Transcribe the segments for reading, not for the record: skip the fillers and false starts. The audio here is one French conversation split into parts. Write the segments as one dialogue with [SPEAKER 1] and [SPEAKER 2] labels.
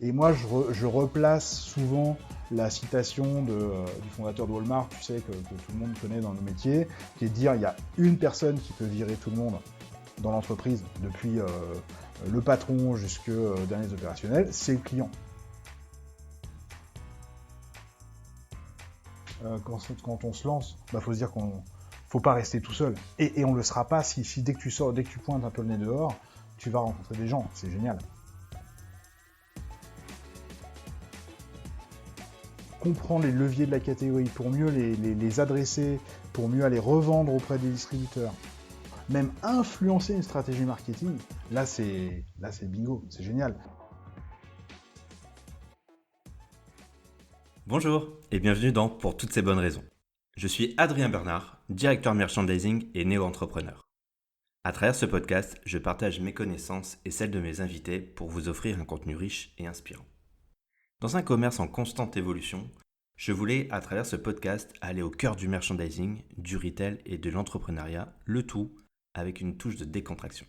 [SPEAKER 1] Et moi, je replace souvent la citation du fondateur de Walmart, tu sais, que tout le monde connaît dans nos métiers, qui est de dire il y a une personne qui peut virer tout le monde dans l'entreprise, depuis le patron jusqu'aux derniers opérationnels, c'est le client. Quand on se lance, faut se dire qu'on faut pas rester tout seul. Et on le sera pas si dès que tu sors, dès que tu pointes un peu le nez dehors, tu vas rencontrer des gens. C'est génial. Comprendre les leviers de la catégorie pour mieux les adresser, pour mieux aller revendre auprès des distributeurs, même influencer une stratégie marketing, là c'est bingo, c'est génial.
[SPEAKER 2] Bonjour et bienvenue dans Pour toutes ces bonnes raisons. Je suis Adrien Bernard, directeur merchandising et néo-entrepreneur. À travers ce podcast, je partage mes connaissances et celles de mes invités pour vous offrir un contenu riche et inspirant. Dans un commerce en constante évolution, je voulais, à travers ce podcast, aller au cœur du merchandising, du retail et de l'entrepreneuriat, le tout avec une touche de décontraction.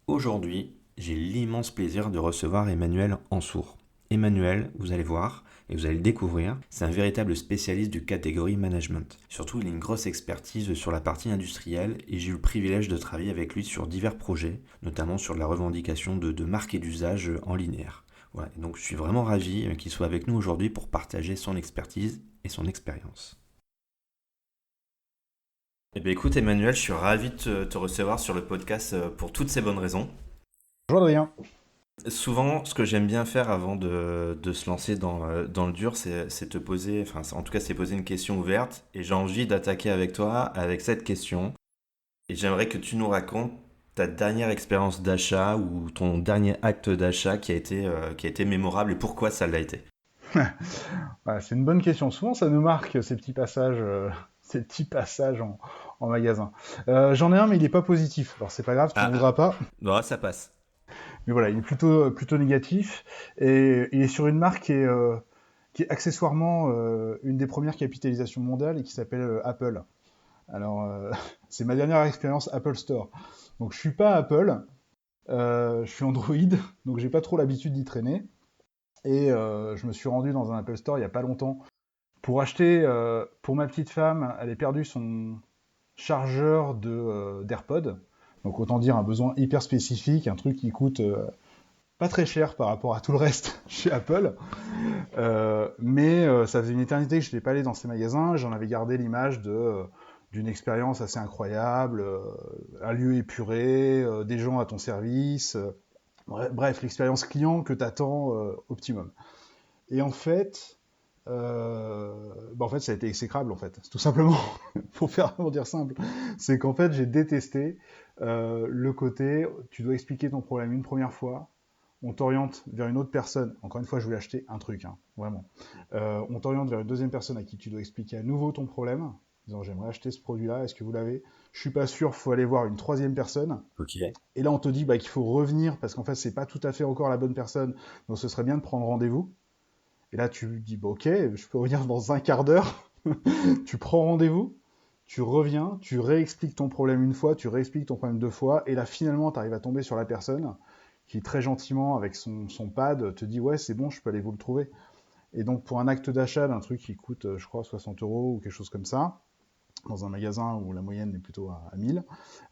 [SPEAKER 2] Aujourd'hui, j'ai l'immense plaisir de recevoir Emmanuel Ansour. Emmanuel, vous allez voir et vous allez le découvrir, c'est un véritable spécialiste du catégorie management. Surtout, il a une grosse expertise sur la partie industrielle et j'ai eu le privilège de travailler avec lui sur divers projets, notamment sur la revendication de marques et d'usage en linéaire. Voilà, et donc je suis vraiment ravi qu'il soit avec nous aujourd'hui pour partager son expertise et son expérience. Eh bien écoute Emmanuel, je suis ravi de te recevoir sur le podcast pour toutes ces bonnes raisons.
[SPEAKER 1] Bonjour Adrien.
[SPEAKER 2] Souvent, ce que j'aime bien faire avant de se lancer dans le dur, c'est te poser, enfin en tout cas c'est poser une question ouverte et j'ai envie d'attaquer avec toi avec cette question et j'aimerais que tu nous racontes ta dernière expérience d'achat ou ton dernier acte d'achat qui a été mémorable et pourquoi ça l'a été.
[SPEAKER 1] Ouais, c'est une bonne question. Souvent ça nous marque ces petits passages, ces petits passages en magasin. J'en ai un mais il n'est pas positif. Alors c'est pas grave, tu m'en
[SPEAKER 2] Ah,
[SPEAKER 1] voudras pas.
[SPEAKER 2] non, ça passe.
[SPEAKER 1] Mais voilà, il est plutôt négatif et il est sur une marque qui est accessoirement une des premières capitalisations mondiales et qui s'appelle Apple. Alors, c'est ma dernière expérience Apple Store. Donc, je suis pas Apple, je suis Android, donc j'ai pas trop l'habitude d'y traîner. Et je me suis rendu dans un Apple Store il y a pas longtemps pour acheter, pour ma petite femme, elle a perdu son chargeur d'AirPod. Donc, autant dire un besoin hyper spécifique, un truc qui coûte pas très cher par rapport à tout le reste chez Apple. Mais ça faisait une éternité que je n'étais pas allé dans ces magasins. J'en avais gardé l'image d'une expérience assez incroyable, un lieu épuré, des gens à ton service. Bref, l'expérience client que tu attends optimum. Et en fait, en fait, ça a été exécrable, en fait. Tout simplement, pour dire simple. C'est qu'en fait, j'ai détesté le côté, tu dois expliquer ton problème une première fois, on t'oriente vers une autre personne. Encore une fois, je voulais acheter un truc, hein, vraiment. On t'oriente vers une deuxième personne à qui tu dois expliquer à nouveau ton problème, en disant j'aimerais acheter ce produit-là, est-ce que vous l'avez? Je suis pas sûr, faut aller voir une troisième personne.
[SPEAKER 2] Ok.
[SPEAKER 1] Et là, on te dit qu'il faut revenir parce qu'en fait, c'est pas tout à fait encore la bonne personne, donc ce serait bien de prendre rendez-vous. Et là, tu dis ok, je peux revenir dans un quart d'heure. Tu prends rendez-vous, tu reviens, tu réexpliques ton problème une fois, tu réexpliques ton problème deux fois, et là, finalement, tu arrives à tomber sur la personne qui très gentiment, avec son pad, te dit ouais, c'est bon, je peux aller vous le trouver. Et donc pour un acte d'achat d'un truc qui coûte, je crois, 60 euros ou quelque chose comme ça, dans un magasin où la moyenne est plutôt à 1000,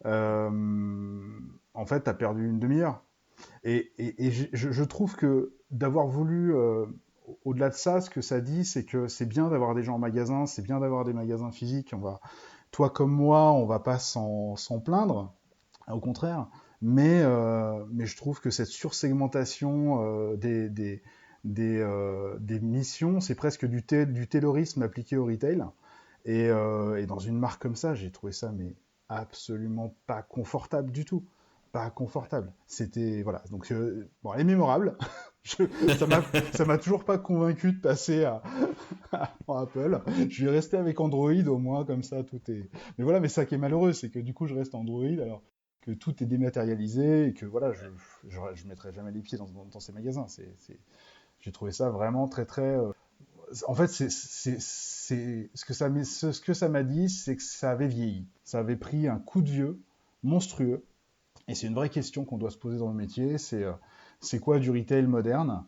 [SPEAKER 1] en fait, tu as perdu une demi-heure. Et je trouve que d'avoir voulu, au-delà de ça, ce que ça dit, c'est que c'est bien d'avoir des gens en magasin, c'est bien d'avoir des magasins physiques. Toi comme moi, on va pas s'en plaindre, au contraire. Mais je trouve que cette sursegmentation des missions, c'est presque du taylorisme appliqué au retail. Et dans une marque comme ça, j'ai trouvé ça mais absolument pas confortable du tout. Pas confortable. C'était voilà. Donc bon, elle est mémorable. Je, ça m'a toujours pas convaincu de passer à Apple. Je vais rester avec Android au moins comme ça tout est. Mais voilà, mais ça qui est malheureux, c'est que du coup je reste Android alors que tout est dématérialisé et que voilà, je mettrai jamais les pieds dans ces magasins. J'ai trouvé ça vraiment très très. En fait, ce que ça m'a dit, c'est que ça avait vieilli. Ça avait pris un coup de vieux monstrueux Et c'est une vraie question qu'on doit se poser dans le métier, c'est quoi du retail moderne?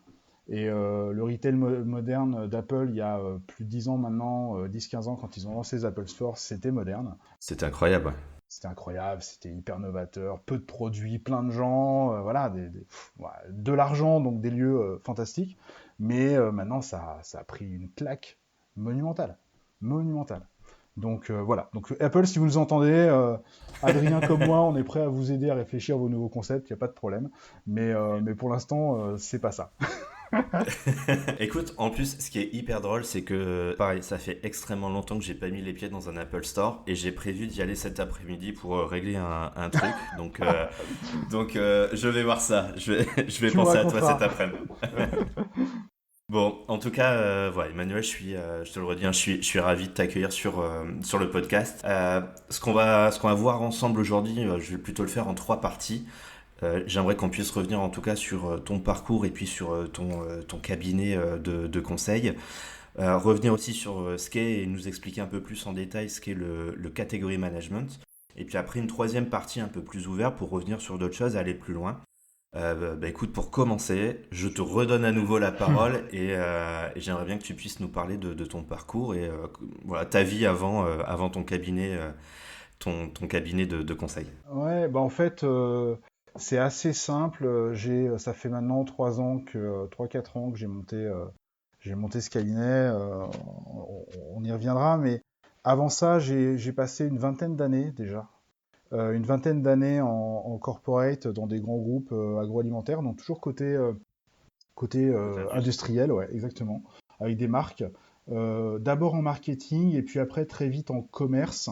[SPEAKER 1] Et le retail moderne d'Apple, il y a plus de 10 ans maintenant, 10-15 ans, quand ils ont lancé les Apple Store, c'était moderne.
[SPEAKER 2] C'est incroyable. Ouais.
[SPEAKER 1] C'était incroyable, c'était hyper novateur, peu de produits, plein de gens, voilà, ouais, de l'argent, donc des lieux fantastiques. Mais maintenant, ça a pris une claque monumentale. Monumentale. Donc voilà. Donc Apple, si vous nous entendez, Adrien comme moi, on est prêt à vous aider à réfléchir à vos nouveaux concepts, il n'y a pas de problème. Mais pour l'instant, c'est pas ça.
[SPEAKER 2] Écoute, en plus, ce qui est hyper drôle, c'est que, pareil, ça fait extrêmement longtemps que j'ai pas mis les pieds dans un Apple Store et j'ai prévu d'y aller cet après-midi pour régler un truc. Donc, je vais voir ça. Je vais
[SPEAKER 1] Tu me
[SPEAKER 2] penser à toi
[SPEAKER 1] raconteras.
[SPEAKER 2] cet après-midi. Bon, en tout cas, voilà, Emmanuel, je te le redis, hein, je suis ravi de t'accueillir sur le podcast. Ce qu'on va voir ensemble aujourd'hui, je vais plutôt le faire en trois parties. J'aimerais qu'on puisse revenir en tout cas sur ton parcours et puis sur ton cabinet de conseil. Revenir aussi sur ce qu'est et nous expliquer un peu plus en détail ce qu'est le category management. Et puis après une troisième partie un peu plus ouverte pour revenir sur d'autres choses et aller plus loin. Écoute, pour commencer, je te redonne à nouveau la parole et j'aimerais bien que tu puisses nous parler de ton parcours et voilà, ta vie avant ton cabinet, ton cabinet de conseil.
[SPEAKER 1] Ouais, bah en fait, c'est assez simple. Ça fait maintenant 3-4 ans que j'ai monté ce cabinet. On y reviendra, mais avant ça, j'ai passé une vingtaine d'années déjà. Une vingtaine d'années en corporate dans des grands groupes agroalimentaires, donc toujours côté
[SPEAKER 2] Côté industrie.
[SPEAKER 1] industriel, ouais, exactement, avec des marques. D'abord en marketing et puis après très vite en commerce.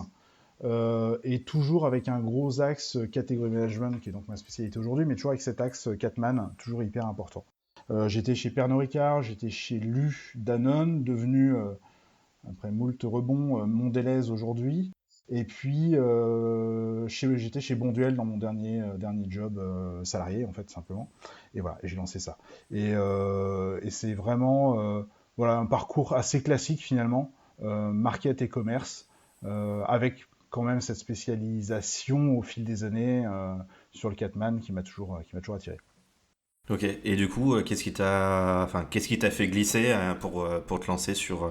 [SPEAKER 1] Et toujours avec un gros axe category management, qui est donc ma spécialité aujourd'hui, mais toujours avec cet axe Catman, toujours hyper important. J'étais chez Pernod Ricard, j'étais chez Lu Danone, devenu, après moult rebonds, Mondelez aujourd'hui. Et puis, j'étais chez Bonduel dans mon dernier job salarié, en fait, simplement. Et voilà, et j'ai lancé ça. Et c'est vraiment voilà, un parcours assez classique, finalement, market et commerce, avec quand même cette spécialisation au fil des années sur le Catman qui m'a toujours attiré.
[SPEAKER 2] Ok, et du coup, qu'est-ce qui t'a fait glisser pour te lancer sur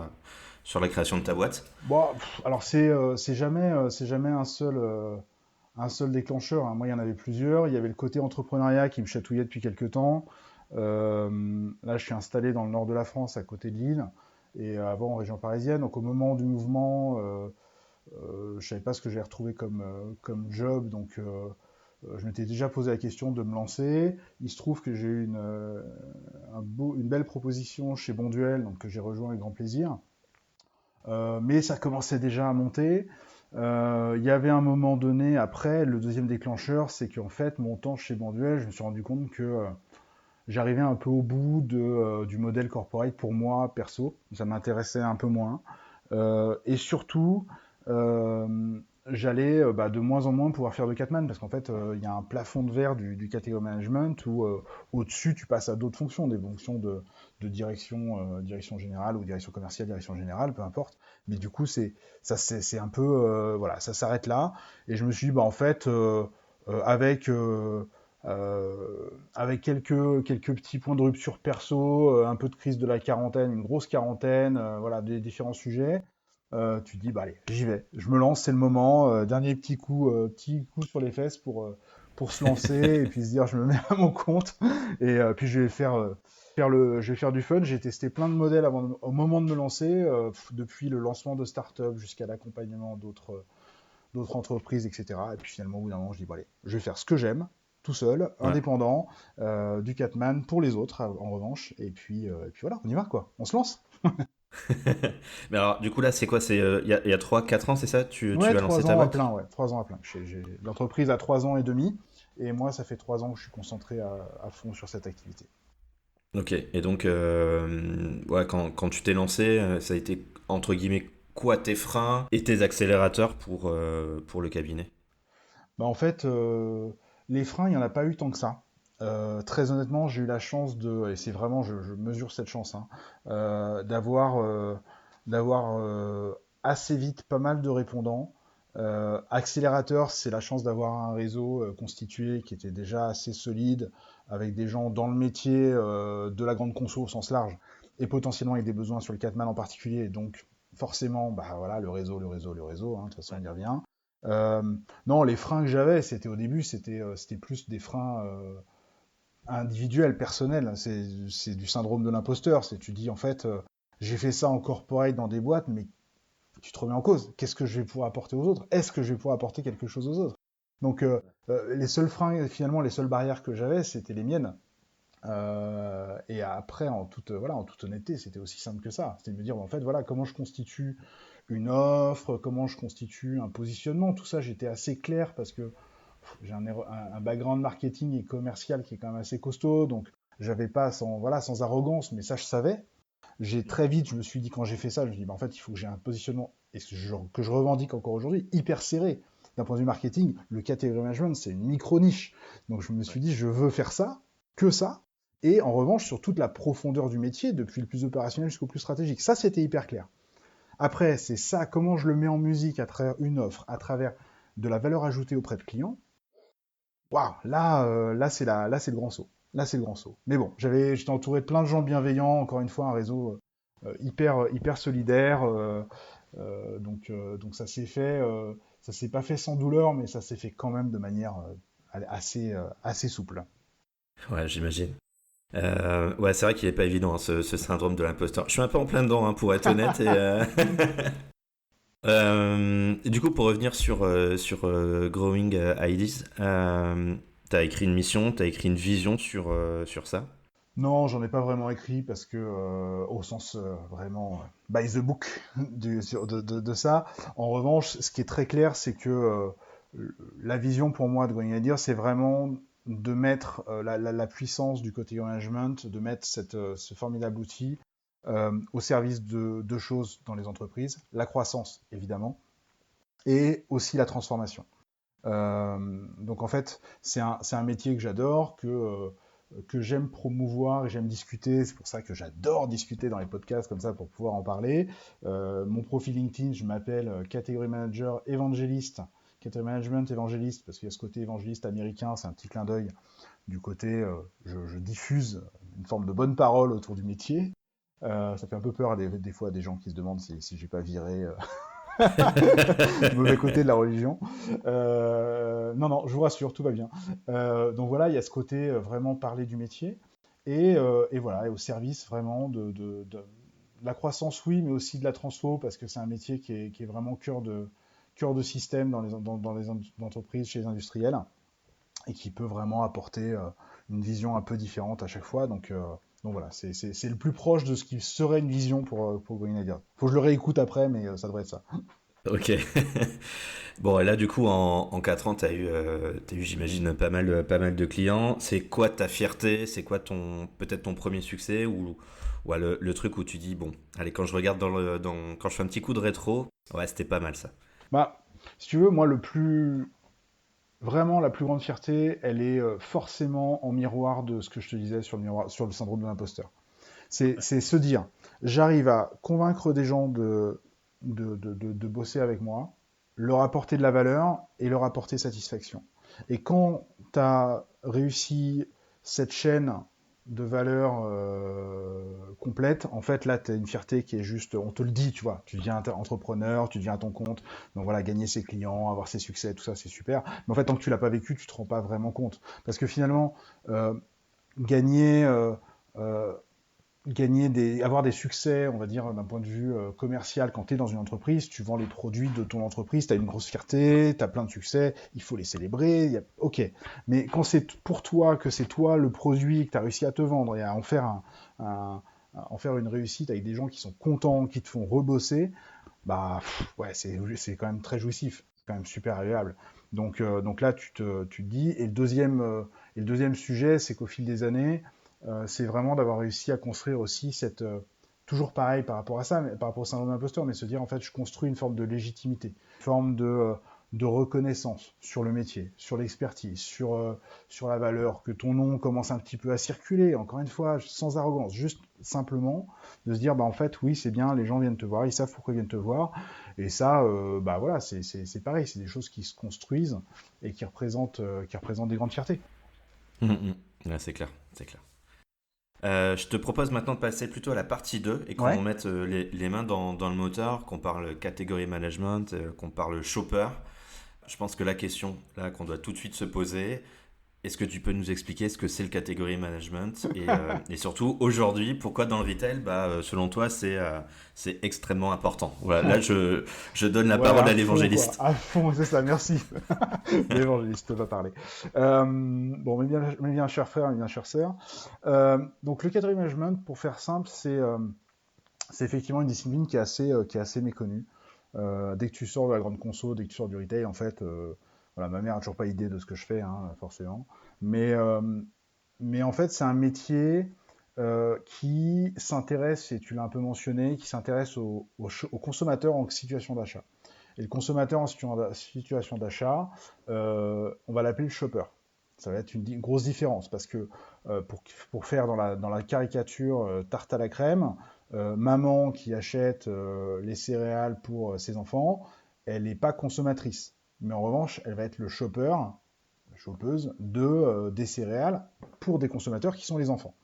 [SPEAKER 2] la création de ta boîte?
[SPEAKER 1] Bon, alors c'est jamais un seul déclencheur, hein. Moi, il y en avait plusieurs. Il y avait le côté entrepreneuriat qui me chatouillait depuis quelques temps. Là, je suis installé dans le nord de la France, à côté de Lille, et avant en région parisienne. Donc, au moment du mouvement, je savais pas ce que j'allais retrouver comme job, donc je m'étais déjà posé la question de me lancer. Il se trouve que j'ai eu une belle proposition chez Bonduel, donc que j'ai rejoint avec grand plaisir. Mais ça commençait déjà à monter. Il y avait un moment donné, après, le deuxième déclencheur, c'est qu'en fait, mon temps chez Bonduel, je me suis rendu compte que j'arrivais un peu au bout du modèle corporate pour moi, perso. Ça m'intéressait un peu moins. Et surtout, euh, j'allais de moins en moins pouvoir faire de Catman parce qu'en fait, il y a un plafond de verre du category management où au-dessus, tu passes à d'autres fonctions, des fonctions de direction générale ou direction commerciale, direction générale, peu importe. Mais du coup, c'est un peu, voilà, ça s'arrête là. Et je me suis dit, bah, en fait, euh, avec, euh, avec quelques petits points de rupture perso, un peu de crise de la quarantaine, une grosse quarantaine, voilà, des différents sujets. Tu te dis, bah allez, j'y vais, je me lance, c'est le moment. Dernier petit coup sur les fesses pour se lancer et puis se dire, je me mets à mon compte et puis je vais faire du fun. J'ai testé plein de modèles au moment de me lancer, depuis le lancement de start-up jusqu'à l'accompagnement d'autres entreprises, etc. Et puis finalement, au bout d'un moment, je dis, bon allez, je vais faire ce que j'aime, tout seul,
[SPEAKER 2] Ouais.
[SPEAKER 1] indépendant, du Catman pour les autres, en revanche. Et puis voilà, on y va, quoi. On se lance.
[SPEAKER 2] Mais alors, du coup, là, c'est quoi? Il y a 3-4 ans, c'est ça?
[SPEAKER 1] Ouais,
[SPEAKER 2] Tu as lancé
[SPEAKER 1] trois
[SPEAKER 2] ta
[SPEAKER 1] ans à
[SPEAKER 2] boîte?
[SPEAKER 1] plein, ouais, 3 ans à plein. L'entreprise a 3 ans et demi, et moi, ça fait 3 ans que je suis concentré à fond sur cette activité.
[SPEAKER 2] Ok, et donc, ouais, quand tu t'es lancé, ça a été, entre guillemets, quoi tes freins et tes accélérateurs pour le cabinet?
[SPEAKER 1] Bah, en fait, les freins, il n'y en a pas eu tant que ça. Très honnêtement, j'ai eu la chance et c'est vraiment, je mesure cette chance, hein, d'avoir assez vite pas mal de répondants, Accélérateur, c'est la chance d'avoir un réseau constitué qui était déjà assez solide, avec des gens dans le métier de la grande conso au sens large, et potentiellement avec des besoins sur le Catman en particulier. Donc forcément, bah voilà, le réseau, hein, de toute façon on y revient. Euh, non, les freins que j'avais, c'était au début, c'était plus des freins individuels, personnels. C'est du syndrome de l'imposteur. C'est tu dis en fait, j'ai fait ça en corporate dans des boîtes, mais tu te remets en cause. Qu'est-ce que je vais pouvoir apporter aux autres? Est-ce que je vais pouvoir apporter quelque chose aux autres? Donc les seuls freins, finalement, les seules barrières que j'avais, c'était les miennes. Et après, voilà, en toute honnêteté, c'était aussi simple que ça. C'était de me dire, en fait, voilà, comment je constitue une offre, comment je constitue un positionnement. Tout ça, j'étais assez clair parce que j'ai un background marketing et commercial qui est quand même assez costaud. Donc, j'avais pas sans arrogance, mais ça, je savais. J'ai très vite, je me suis dit, quand j'ai fait ça, je me suis dit, bah, en fait, il faut que j'ai un positionnement, et que je revendique encore aujourd'hui, hyper serré. D'un point de vue marketing, le category management, c'est une micro-niche. Donc je me suis dit, je veux faire ça, que ça, et en revanche, sur toute la profondeur du métier, depuis le plus opérationnel jusqu'au plus stratégique. Ça, c'était hyper clair. Après, c'est ça, comment je le mets en musique à travers une offre, à travers de la valeur ajoutée auprès de clients. Waouh, là, c'est le grand saut. Là, c'est le grand saut. Mais bon, j'étais entouré de plein de gens bienveillants, encore une fois, un réseau hyper solidaire. Donc ça s'est fait, ça s'est pas fait sans douleur, mais ça s'est fait quand même de manière assez souple.
[SPEAKER 2] Ouais, j'imagine. Ouais, c'est vrai qu'il est pas évident, hein, ce syndrome de l'imposteur. Je suis un peu en plein dedans, hein, pour être honnête. Et du coup, pour revenir sur Growing Ideas, t'as écrit une mission, t'as écrit une vision sur ça.
[SPEAKER 1] Non, j'en ai pas vraiment écrit parce que, au sens vraiment by the book de ça. En revanche, ce qui est très clair, c'est que la vision pour moi de Going Idea, c'est vraiment de mettre la puissance du côté management, de mettre ce formidable outil au service de deux choses dans les entreprises, la croissance évidemment, et aussi la transformation. Donc en fait, c'est un métier que j'adore, que j'aime promouvoir et j'aime discuter. C'est pour ça que j'adore discuter dans les podcasts comme ça pour pouvoir en parler. Mon profil LinkedIn, je m'appelle Category Manager Évangéliste, Category Management Évangéliste, parce qu'il y a ce côté évangéliste américain, c'est un petit clin d'œil du côté, je diffuse une forme de bonne parole autour du métier. Ça fait un peu peur des fois à des gens qui se demandent si j'ai pas viré mauvais côté de la religion. Non, je vous rassure, tout va bien. Donc voilà, il y a ce côté vraiment parler du métier et voilà, et au service vraiment de la croissance, oui, mais aussi de la transfo parce que c'est un métier qui est vraiment cœur de système dans les entreprises, chez les industriels et qui peut vraiment apporter une vision un peu différente à chaque fois. Donc voilà, c'est le plus proche de ce qui serait une vision pour Going Idea. Faut que je le réécoute après, mais ça devrait être ça.
[SPEAKER 2] Ok. Bon, et là, du coup, en 4 ans, t'as eu, j'imagine, pas mal de clients. C'est quoi ta fierté? C'est quoi peut-être ton premier succès ou le truc où tu dis, bon, allez, quand je regarde quand je fais un petit coup de rétro, ouais, c'était pas mal ça.
[SPEAKER 1] Bah, si tu veux, moi, vraiment, la plus grande fierté, elle est forcément en miroir de ce que je te disais sur le syndrome de l'imposteur. C'est se dire, j'arrive à convaincre des gens de bosser avec moi, leur apporter de la valeur et leur apporter satisfaction. Et quand tu as réussi cette chaîne de valeur complète, en fait, là, tu as une fierté qui est juste, on te le dit, tu vois, tu deviens entrepreneur, tu deviens à ton compte, donc voilà, gagner ses clients, avoir ses succès, tout ça, c'est super. Mais en fait, tant que tu l'as pas vécu, tu te rends pas vraiment compte. Parce que finalement, euh, gagner, euh, euh, avoir des succès, on va dire, d'un point de vue commercial, quand tu es dans une entreprise, tu vends les produits de ton entreprise, tu as une grosse fierté, tu as plein de succès, il faut les célébrer, ok. Mais quand c'est pour toi, que c'est toi le produit, que tu as réussi à te vendre et à en faire, en faire une réussite avec des gens qui sont contents, qui te font rebosser, bah ouais, c'est quand même très jouissif, c'est quand même super agréable. Donc là, tu te dis, et le deuxième sujet, c'est qu'au fil des années, c'est vraiment d'avoir réussi à construire aussi toujours pareil par rapport à ça, mais par rapport au syndrome d'imposteur, mais se dire en fait je construis une forme de légitimité, une forme de reconnaissance sur le métier, sur l'expertise, sur la valeur, que ton nom commence un petit peu à circuler, encore une fois, sans arrogance, juste simplement de se dire, bah en fait, oui, c'est bien, les gens viennent te voir, ils savent pourquoi ils viennent te voir, et ça, bah voilà, c'est pareil, c'est des choses qui se construisent et qui représentent des grandes fiertés.
[SPEAKER 2] Ouais, c'est clair, c'est clair. Je te propose maintenant de passer plutôt à la partie 2 et qu'on
[SPEAKER 1] Ouais.
[SPEAKER 2] mette les mains dans le moteur, qu'on parle catégorie management, qu'on parle shopper. Je pense que la question là qu'on doit tout de suite se poser, est-ce que tu peux nous expliquer ce que c'est le catégorie management et surtout aujourd'hui pourquoi dans le retail, selon toi c'est extrêmement important. Voilà, là je donne la
[SPEAKER 1] Ouais,
[SPEAKER 2] parole
[SPEAKER 1] à
[SPEAKER 2] à
[SPEAKER 1] fond, quoi.
[SPEAKER 2] l'évangéliste.
[SPEAKER 1] À fond, c'est ça, merci. L'évangéliste va parler. Bon, mais bien, cher frère, mais bien, chère sœur. Donc, le category management, pour faire simple, c'est effectivement une discipline qui est assez méconnue. Dès que tu sors de la grande conso, dès que tu sors du retail, en fait, voilà, ma mère a toujours pas idée de ce que je fais, hein, forcément. Mais en fait, c'est un métier qui s'intéresse, et tu l'as un peu mentionné, qui s'intéresse aux consommateurs en situation d'achat. Et le consommateur en situation d'achat, on va l'appeler le shopper. Ça va être une grosse différence parce que pour faire dans la caricature tarte à la crème, maman qui achète les céréales pour ses enfants, elle n'est pas consommatrice. Mais en revanche, elle va être le shopper, la shoppeuse des céréales pour des consommateurs qui sont les enfants.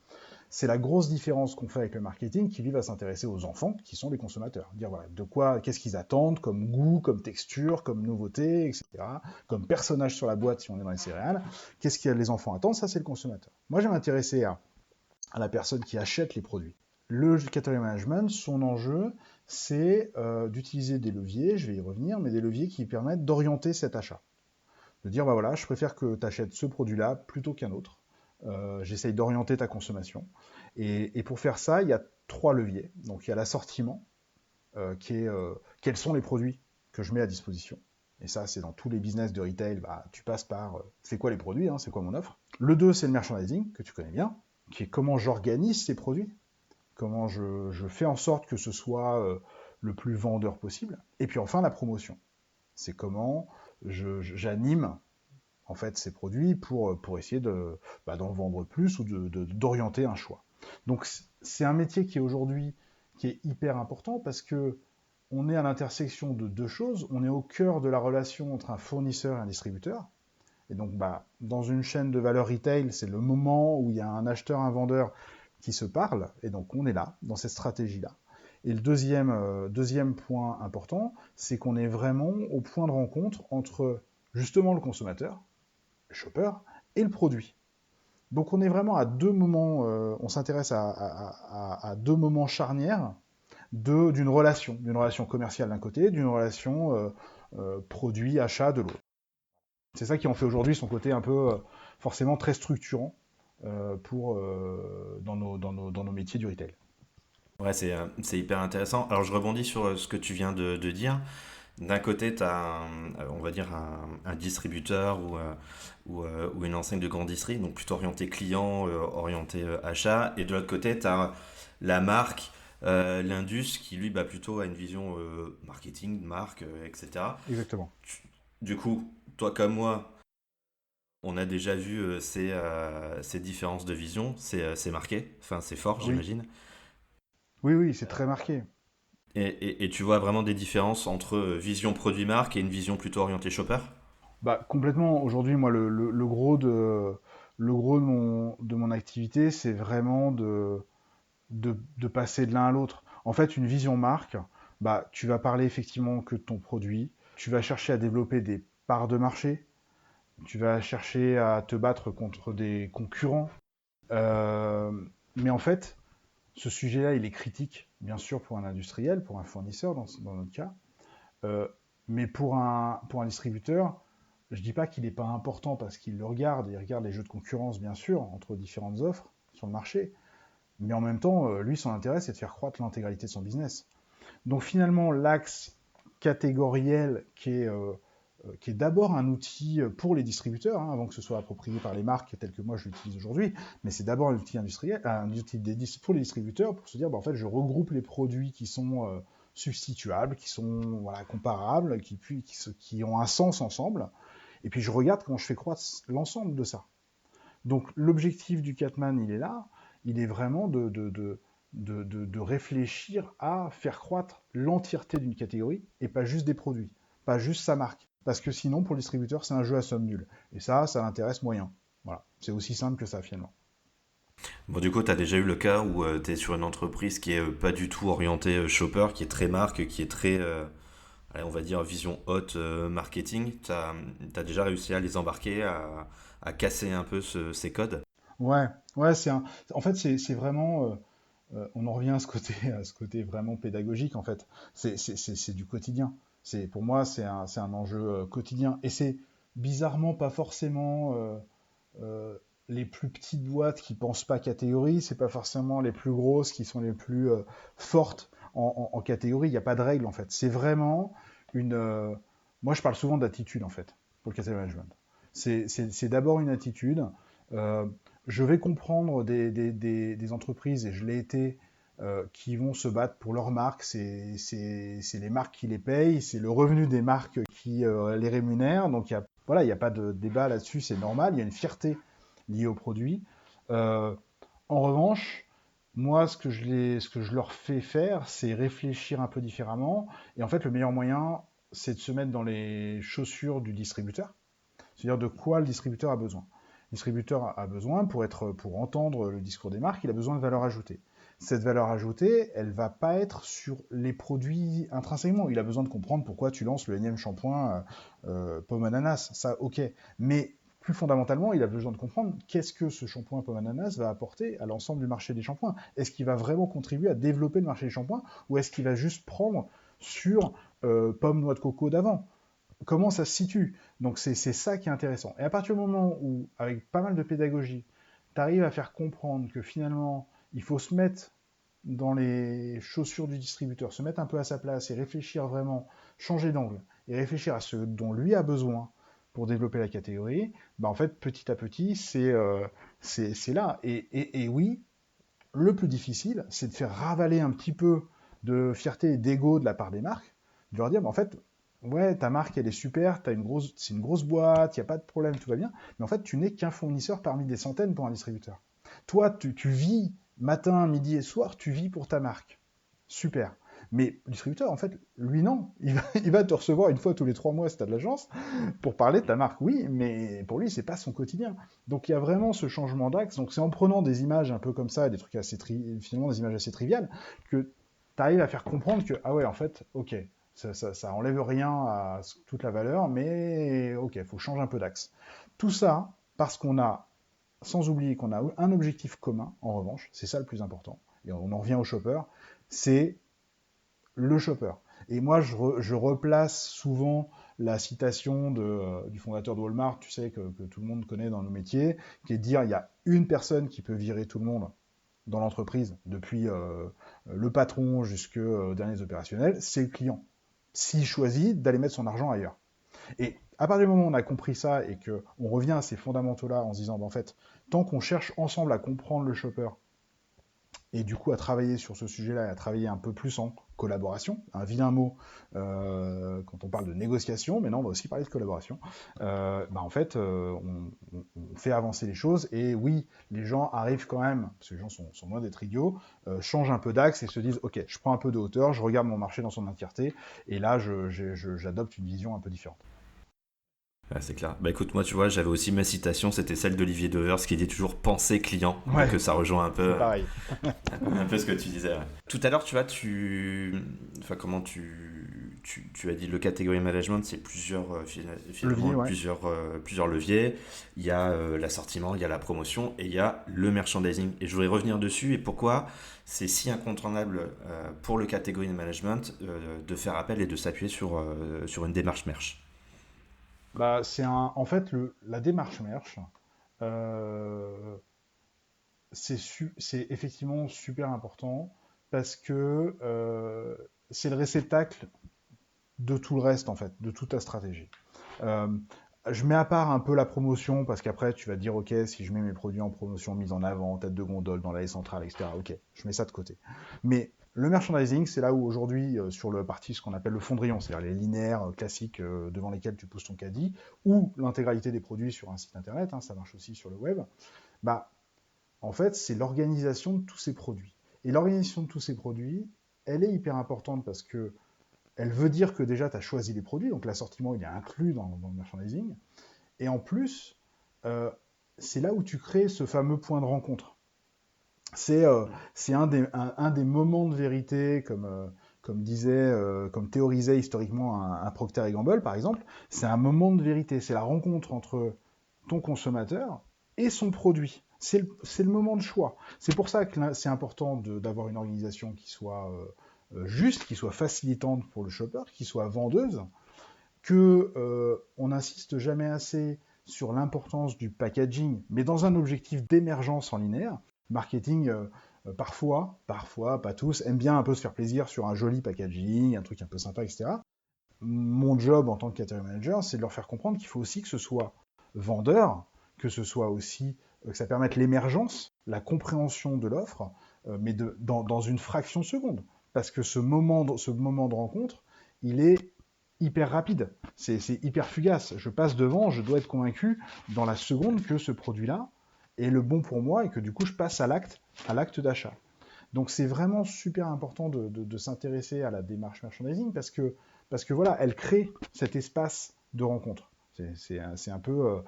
[SPEAKER 1] C'est la grosse différence qu'on fait avec le marketing qui, lui, va s'intéresser aux enfants, qui sont les consommateurs. Dire, voilà, de quoi, qu'est-ce qu'ils attendent comme goût, comme texture, comme nouveauté, etc. Comme personnage sur la boîte si on est dans les céréales. Qu'est-ce que les enfants attendent? Ça, c'est le consommateur. Moi, je vais m'intéresser à la personne qui achète les produits. Le category management, son enjeu, c'est d'utiliser des leviers, je vais y revenir, mais des leviers qui permettent d'orienter cet achat. De dire, bah voilà, je préfère que tu achètes ce produit-là plutôt qu'un autre. J'essaye d'orienter ta consommation. Et pour faire ça, il y a 3 leviers. Donc il y a l'assortiment, qui est quels sont les produits que je mets à disposition. Et ça, c'est dans tous les business de retail, bah, tu passes par c'est quoi les produits, hein, c'est quoi mon offre. Le 2, c'est le merchandising, que tu connais bien, qui est comment j'organise ces produits, comment je fais en sorte que ce soit le plus vendeur possible. Et puis enfin, la promotion. C'est comment j'anime en fait ces produits pour essayer d'en vendre plus ou d'orienter un choix. Donc c'est un métier qui est aujourd'hui qui est hyper important parce que on est à l'intersection de deux choses. On est au cœur de la relation entre un fournisseur et un distributeur. Et donc, dans une chaîne de valeur retail, c'est le moment où il y a un acheteur, un vendeur qui se parlent. Et donc, on est là, dans cette stratégie-là. Et le deuxième point important, c'est qu'on est vraiment au point de rencontre entre justement le consommateur, le shopper, et le produit. Donc on est vraiment à deux moments, on s'intéresse à deux moments charnières d'une relation commerciale d'un côté, d'une relation produit-achat de l'autre. C'est ça qui en fait aujourd'hui son côté un peu forcément très structurant dans nos métiers du retail.
[SPEAKER 2] Ouais, c'est hyper intéressant. Alors je rebondis sur ce que tu viens de dire. D'un côté, tu as, on va dire, un distributeur ou une enseigne de grande distri, donc plutôt orienté client, orienté achat. Et de l'autre côté, tu as la marque, l'Indus, qui lui, plutôt a une vision marketing, marque, etc.
[SPEAKER 1] Exactement.
[SPEAKER 2] Du coup, toi comme moi, on a déjà vu ces différences de vision. C'est marqué, enfin c'est fort,
[SPEAKER 1] Oui,
[SPEAKER 2] j'imagine.
[SPEAKER 1] oui, oui, c'est très marqué.
[SPEAKER 2] Et tu vois vraiment des différences entre vision produit marque et une vision plutôt orientée shopper?
[SPEAKER 1] Complètement. Aujourd'hui, moi, le gros de mon activité, c'est vraiment de passer de l'un à l'autre. En fait, une vision marque, tu vas parler effectivement que de ton produit, tu vas chercher à développer des parts de marché, tu vas chercher à te battre contre des concurrents. Euh, mais en fait, ce sujet-là, il est critique, bien sûr, pour un industriel, pour un fournisseur, dans notre cas. Euh, mais pour un distributeur, je dis pas qu'il n'est pas important parce qu'il le regarde, il regarde les jeux de concurrence, bien sûr, entre différentes offres sur le marché. Mais en même temps, lui, son intérêt, c'est de faire croître l'intégralité de son business. Donc finalement, l'axe catégoriel qui est d'abord un outil pour les distributeurs, hein, avant que ce soit approprié par les marques telles que moi je l'utilise aujourd'hui, mais c'est d'abord un outil industriel, pour les distributeurs, pour se dire, en fait, je regroupe les produits qui sont substituables, qui sont voilà, comparables, qui ont un sens ensemble. Et puis je regarde comment je fais croître l'ensemble de ça. Donc l'objectif du Catman, il est là, il est vraiment de réfléchir à faire croître l'entièreté d'une catégorie et pas juste des produits, pas juste sa marque. Parce que sinon, pour le distributeur, c'est un jeu à somme nulle. Et ça l'intéresse moyen. Voilà, c'est aussi simple que ça finalement.
[SPEAKER 2] Bon, du coup, tu as déjà eu le cas où tu es sur une entreprise qui est pas du tout orientée shopper, qui est très marque, qui est très, allez, on va dire, vision haute marketing. Tu as déjà réussi à les embarquer, à casser un peu ces codes.
[SPEAKER 1] Ouais, ouais, en fait, c'est vraiment, on en revient à à ce côté vraiment pédagogique, en fait. C'est du quotidien. Pour moi, c'est un enjeu quotidien. Et c'est bizarrement pas forcément euh, les plus petites boîtes qui pensent pas catégorie, c'est pas forcément les plus grosses qui sont les plus fortes en catégorie. Il n'y a pas de règle, en fait. C'est vraiment une. Moi, je parle souvent d'attitude, en fait, pour le category management. C'est d'abord une attitude. Euh, je vais comprendre des entreprises, et je l'ai été, qui vont se battre pour leurs marques. C'est les marques qui les payent, c'est le revenu des marques qui les rémunère. Donc voilà, il n'y a pas de débat là-dessus, c'est normal. Il y a une fierté liée au produit. Euh, en revanche, moi, ce que je leur fais faire, c'est réfléchir un peu différemment. Et en fait, le meilleur moyen, c'est de se mettre dans les chaussures du distributeur. C'est-à-dire de quoi le distributeur a besoin. Le distributeur a besoin, pour entendre le discours des marques, il a besoin de valeur ajoutée. Cette valeur ajoutée, elle va pas être sur les produits intrinsèquement. Il a besoin de comprendre pourquoi tu lances le énième shampoing pomme ananas. Ça, ok. Mais plus fondamentalement, il a besoin de comprendre qu'est-ce que ce shampoing pomme ananas va apporter à l'ensemble du marché des shampoings. Est-ce qu'il va vraiment contribuer à développer le marché des shampoings ou est-ce qu'il va juste prendre sur pomme noix de coco d'avant? Comment ça se situe? Donc c'est ça qui est intéressant. Et à partir du moment où, avec pas mal de pédagogie, tu arrives à faire comprendre que finalement, il faut se mettre dans les chaussures du distributeur, se mettre un peu à sa place et réfléchir vraiment, changer d'angle et réfléchir à ce dont lui a besoin pour développer la catégorie, bah en fait, petit à petit, c'est là. Et oui, le plus difficile, c'est de faire ravaler un petit peu de fierté et d'ego de la part des marques, de leur dire, bah, en fait, ouais, ta marque, elle est super, c'est une grosse boîte, il n'y a pas de problème, tout va bien, mais en fait, tu n'es qu'un fournisseur parmi des centaines pour un distributeur. Toi, tu vis matin, midi et soir, tu vis pour ta marque. Super. Mais le distributeur, en fait, lui, non. Il va te recevoir une fois tous les 3 mois si tu as de l'agence pour parler de ta marque, oui, mais pour lui, c'est pas son quotidien. Donc il y a vraiment ce changement d'axe. Donc c'est en prenant des images un peu comme ça, des trucs finalement des images assez triviales, que tu arrives à faire comprendre que, ah ouais, en fait, ok, ça enlève rien à toute la valeur, mais ok, il faut changer un peu d'axe. Tout ça parce qu'on a, sans oublier qu'on a un objectif commun, en revanche, c'est ça le plus important, et on en revient au shopper, c'est le shopper. Et moi, je replace souvent la citation du fondateur de Walmart, tu sais, que tout le monde connaît dans nos métiers, qui est de dire il y a une personne qui peut virer tout le monde dans l'entreprise, depuis le patron jusqu'aux derniers opérationnels, c'est le client. S'il choisit d'aller mettre son argent ailleurs. Et à partir du moment où on a compris ça et qu'on revient à ces fondamentaux-là en se disant, ben, en fait, tant qu'on cherche ensemble à comprendre le shopper et du coup à travailler sur ce sujet-là et à travailler un peu plus en collaboration, un vilain mot quand on parle de négociation, mais non, on va aussi parler de collaboration, bah en fait, on fait avancer les choses, et oui, les gens arrivent quand même, parce que les gens sont loin d'être idiots, changent un peu d'axe et se disent, ok, je prends un peu de hauteur, je regarde mon marché dans son entièreté, et là, j'adopte une vision un peu différente.
[SPEAKER 2] Ouais, c'est clair. Bah écoute, moi tu vois, j'avais aussi ma citation, c'était celle d'Olivier Devers qui dit toujours penser client. Donc
[SPEAKER 1] Ouais,
[SPEAKER 2] ça rejoint
[SPEAKER 1] c'est pareil.
[SPEAKER 2] un peu ce que tu disais. Ouais. Tout à l'heure, tu vois, enfin comment tu as dit le category management, c'est plusieurs
[SPEAKER 1] Levier,
[SPEAKER 2] finalement
[SPEAKER 1] ouais.
[SPEAKER 2] plusieurs leviers. Il y a l'assortiment, il y a la promotion et il y a le merchandising. Et je voudrais revenir dessus et pourquoi c'est si incontournable pour le category management de faire appel et de s'appuyer sur une démarche merch.
[SPEAKER 1] Bah, en fait, la démarche merch, euh, c'est effectivement super important parce que c'est le réceptacle de tout le reste, en fait, de toute ta stratégie. Euh, je mets à part un peu la promotion parce qu'après, tu vas te dire, OK, si je mets mes produits en promotion, mise en avant, tête de gondole, dans l'allée centrale, etc., OK, je mets ça de côté. Mais Le merchandising, c'est là où aujourd'hui, sur le parti, ce qu'on appelle le fondrion, c'est-à-dire les linéaires classiques devant lesquels tu poses ton caddie, ou l'intégralité des produits sur un site internet, ça marche aussi sur le web, bah, en fait, c'est l'organisation de tous ces produits. Et l'organisation de tous ces produits, elle est hyper importante parce que elle veut dire que déjà, tu as choisi les produits, donc l'assortiment, il est inclus dans le merchandising. Et en plus, euh, c'est là où tu crées ce fameux point de rencontre. C'est un des moments de vérité, comme théorisait historiquement un Procter et Gamble, par exemple. C'est un moment de vérité, c'est la rencontre entre ton consommateur et son produit. C'est le moment de choix. C'est pour ça que c'est important d'avoir une organisation qui soit juste, qui soit facilitante pour le shopper, qui soit vendeuse, que on n'insiste jamais assez sur l'importance du packaging, mais dans un objectif d'émergence en linéaire. Marketing, parfois, pas tous, aime bien un peu se faire plaisir sur un joli packaging, un truc un peu sympa, etc. Mon job en tant que category manager, c'est de leur faire comprendre qu'il faut aussi que ce soit vendeur, que ce soit aussi que ça permette l'émergence, la compréhension de l'offre, mais dans une fraction de seconde. Parce que ce moment de rencontre, il est hyper rapide, c'est hyper fugace. Je passe devant, je dois être convaincu dans la seconde que ce produit-là est le bon pour moi et que du coup je passe à l'acte d'achat. Donc c'est vraiment super important de s'intéresser à la démarche merchandising parce que voilà, elle crée cet espace de rencontre. C'est un peu,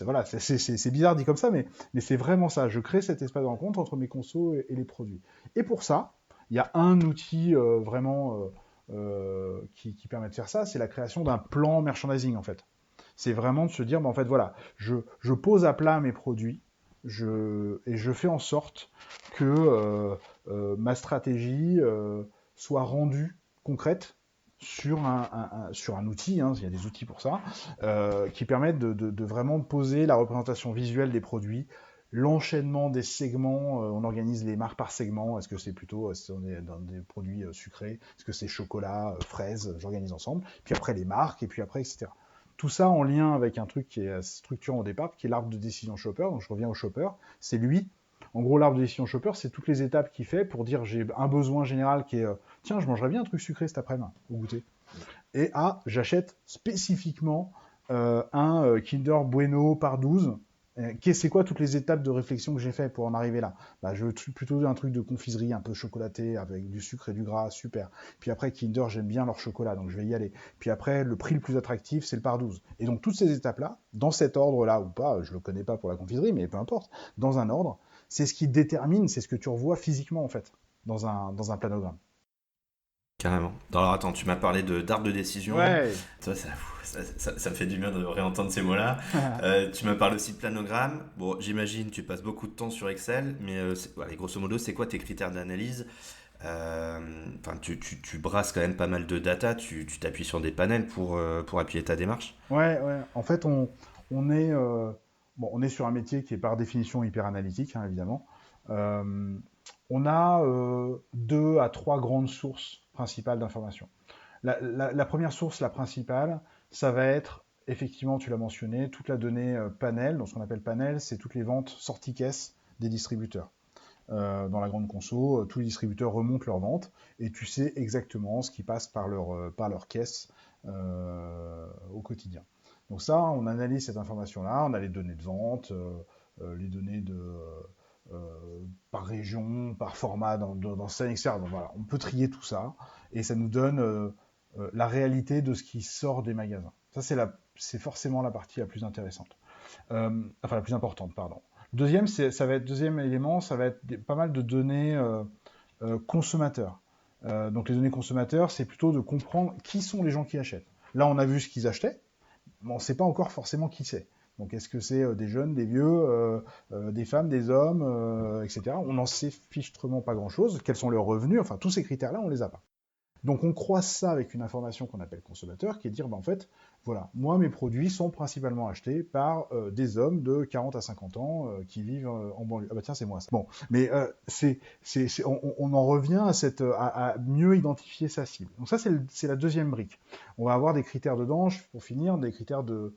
[SPEAKER 1] voilà, c'est bizarre dit comme ça, mais c'est vraiment ça. Je crée cet espace de rencontre entre mes consos et les produits. Et pour ça, il y a un outil vraiment qui permet de faire ça, c'est la création d'un plan merchandising en fait. C'est vraiment de se dire, en fait voilà, je pose à plat mes produits, et je fais en sorte que ma stratégie soit rendue concrète sur un outil, il y a des outils pour ça, qui permettent de vraiment poser la représentation visuelle des produits, l'enchaînement des segments, on organise les marques par segment, est-ce que c'est plutôt si on est dans des produits sucrés, est-ce que c'est chocolat, fraises, j'organise ensemble, puis après les marques, et puis après, etc. Tout ça en lien avec un truc qui est structurant au départ, qui est l'arbre de décision shopper, donc je reviens au shopper, c'est lui. En gros, l'arbre de décision shopper, c'est toutes les étapes qu'il fait pour dire j'ai un besoin général qui est tiens, je mangerais bien un truc sucré cet après-midi au goûter. Et j'achète spécifiquement un Kinder Bueno par 12. C'est quoi toutes les étapes de réflexion que j'ai fait pour en arriver là? Je veux plutôt un truc de confiserie un peu chocolaté avec du sucre et du gras, super. Puis après, Kinder, j'aime bien leur chocolat, donc je vais y aller. Puis après, le prix le plus attractif, c'est le par 12. Et donc toutes ces étapes-là, dans cet ordre-là ou pas, je le connais pas pour la confiserie, mais peu importe, dans un ordre, c'est ce qui détermine, c'est ce que tu revois physiquement en fait, dans un planogramme.
[SPEAKER 2] Carrément. Alors attends, tu m'as parlé d'arbre de décision.
[SPEAKER 1] Ouais.
[SPEAKER 2] Ça me fait du bien de réentendre ces mots-là. Tu me parles aussi de planogramme. Bon, j'imagine tu passes beaucoup de temps sur Excel, mais allez, grosso modo, c'est quoi tes critères d'analyse? Enfin, tu brasses quand même pas mal de data, tu t'appuies sur des panels pour appuyer ta démarche.
[SPEAKER 1] Ouais. En fait, on est, on est sur un métier qui est par définition hyper analytique, évidemment. Euh, on a deux à trois grandes sources principales d'informations. La première source, la principale, ça va être, effectivement, tu l'as mentionné, toute la donnée panel. Donc, ce qu'on appelle panel, c'est toutes les ventes sorties caisse des distributeurs. Dans la grande conso, tous les distributeurs remontent leurs ventes et tu sais exactement ce qui passe par leur caisse au quotidien. Donc ça, on analyse cette information-là, on a les données de vente, les données par région, par format dans scène, etc. Donc voilà, on peut trier tout ça et ça nous donne la réalité de ce qui sort des magasins. Ça, c'est forcément la partie la plus intéressante. Enfin, la plus importante, pardon. Deuxième élément, ça va être pas mal de données consommateurs. Donc les données consommateurs, c'est plutôt de comprendre qui sont les gens qui achètent. Là, on a vu ce qu'ils achetaient, mais on ne sait pas encore forcément qui c'est. Donc est-ce que c'est des jeunes, des vieux, des femmes, des hommes, etc. On n'en sait fichtrement pas grand-chose. Quels sont leurs revenus? Enfin, tous ces critères-là, on les a pas. Donc on croise ça avec une information qu'on appelle consommateur, qui est de dire, en fait, voilà, moi mes produits sont principalement achetés par des hommes de 40 à 50 ans qui vivent en banlieue. Ah bah tiens, c'est moi ça. Bon, mais on en revient à mieux identifier sa cible. Donc ça, c'est la deuxième brique. On va avoir des critères dedans, pour finir, des critères de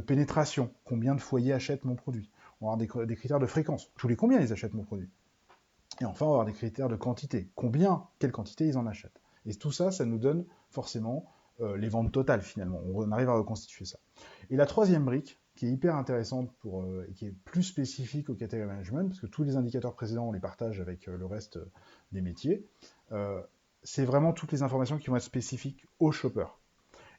[SPEAKER 1] pénétration. Combien de foyers achètent mon produit? On va avoir des critères de fréquence. Tous les combien ils achètent mon produit? Et enfin, on va avoir des critères de quantité. Quelle quantité ils en achètent. Et tout ça, ça nous donne forcément les ventes totales finalement. On arrive à reconstituer ça. Et la troisième brique, qui est hyper intéressante et qui est plus spécifique au category management, parce que tous les indicateurs précédents, on les partage avec le reste des métiers, c'est vraiment toutes les informations qui vont être spécifiques au shopper.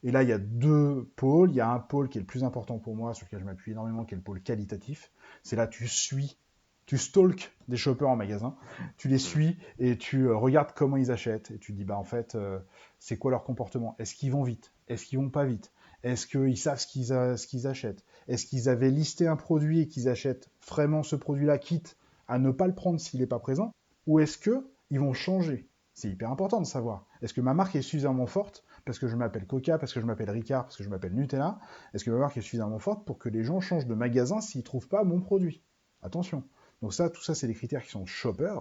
[SPEAKER 1] Et là, il y a deux pôles. Il y a un pôle qui est le plus important pour moi, sur lequel je m'appuie énormément, qui est le pôle qualitatif. C'est là, tu stalks des shoppers en magasin, tu les suis et tu regardes comment ils achètent. Et tu te dis, bah en fait, c'est quoi leur comportement? Est-ce qu'ils vont vite? Est-ce qu'ils vont pas vite? Est-ce qu'ils savent ce qu'ils achètent? Est-ce qu'ils avaient listé un produit et qu'ils achètent vraiment ce produit-là, quitte à ne pas le prendre s'il n'est pas présent? Ou est-ce qu'ils vont changer? C'est hyper important de savoir. Est-ce que ma marque est suffisamment forte parce que je m'appelle Coca, parce que je m'appelle Ricard, parce que je m'appelle Nutella? Est-ce que ma marque est suffisamment forte pour que les gens changent de magasin s'ils ne trouvent pas mon produit? Attention. Donc ça, tout ça, c'est des critères qui sont shopper,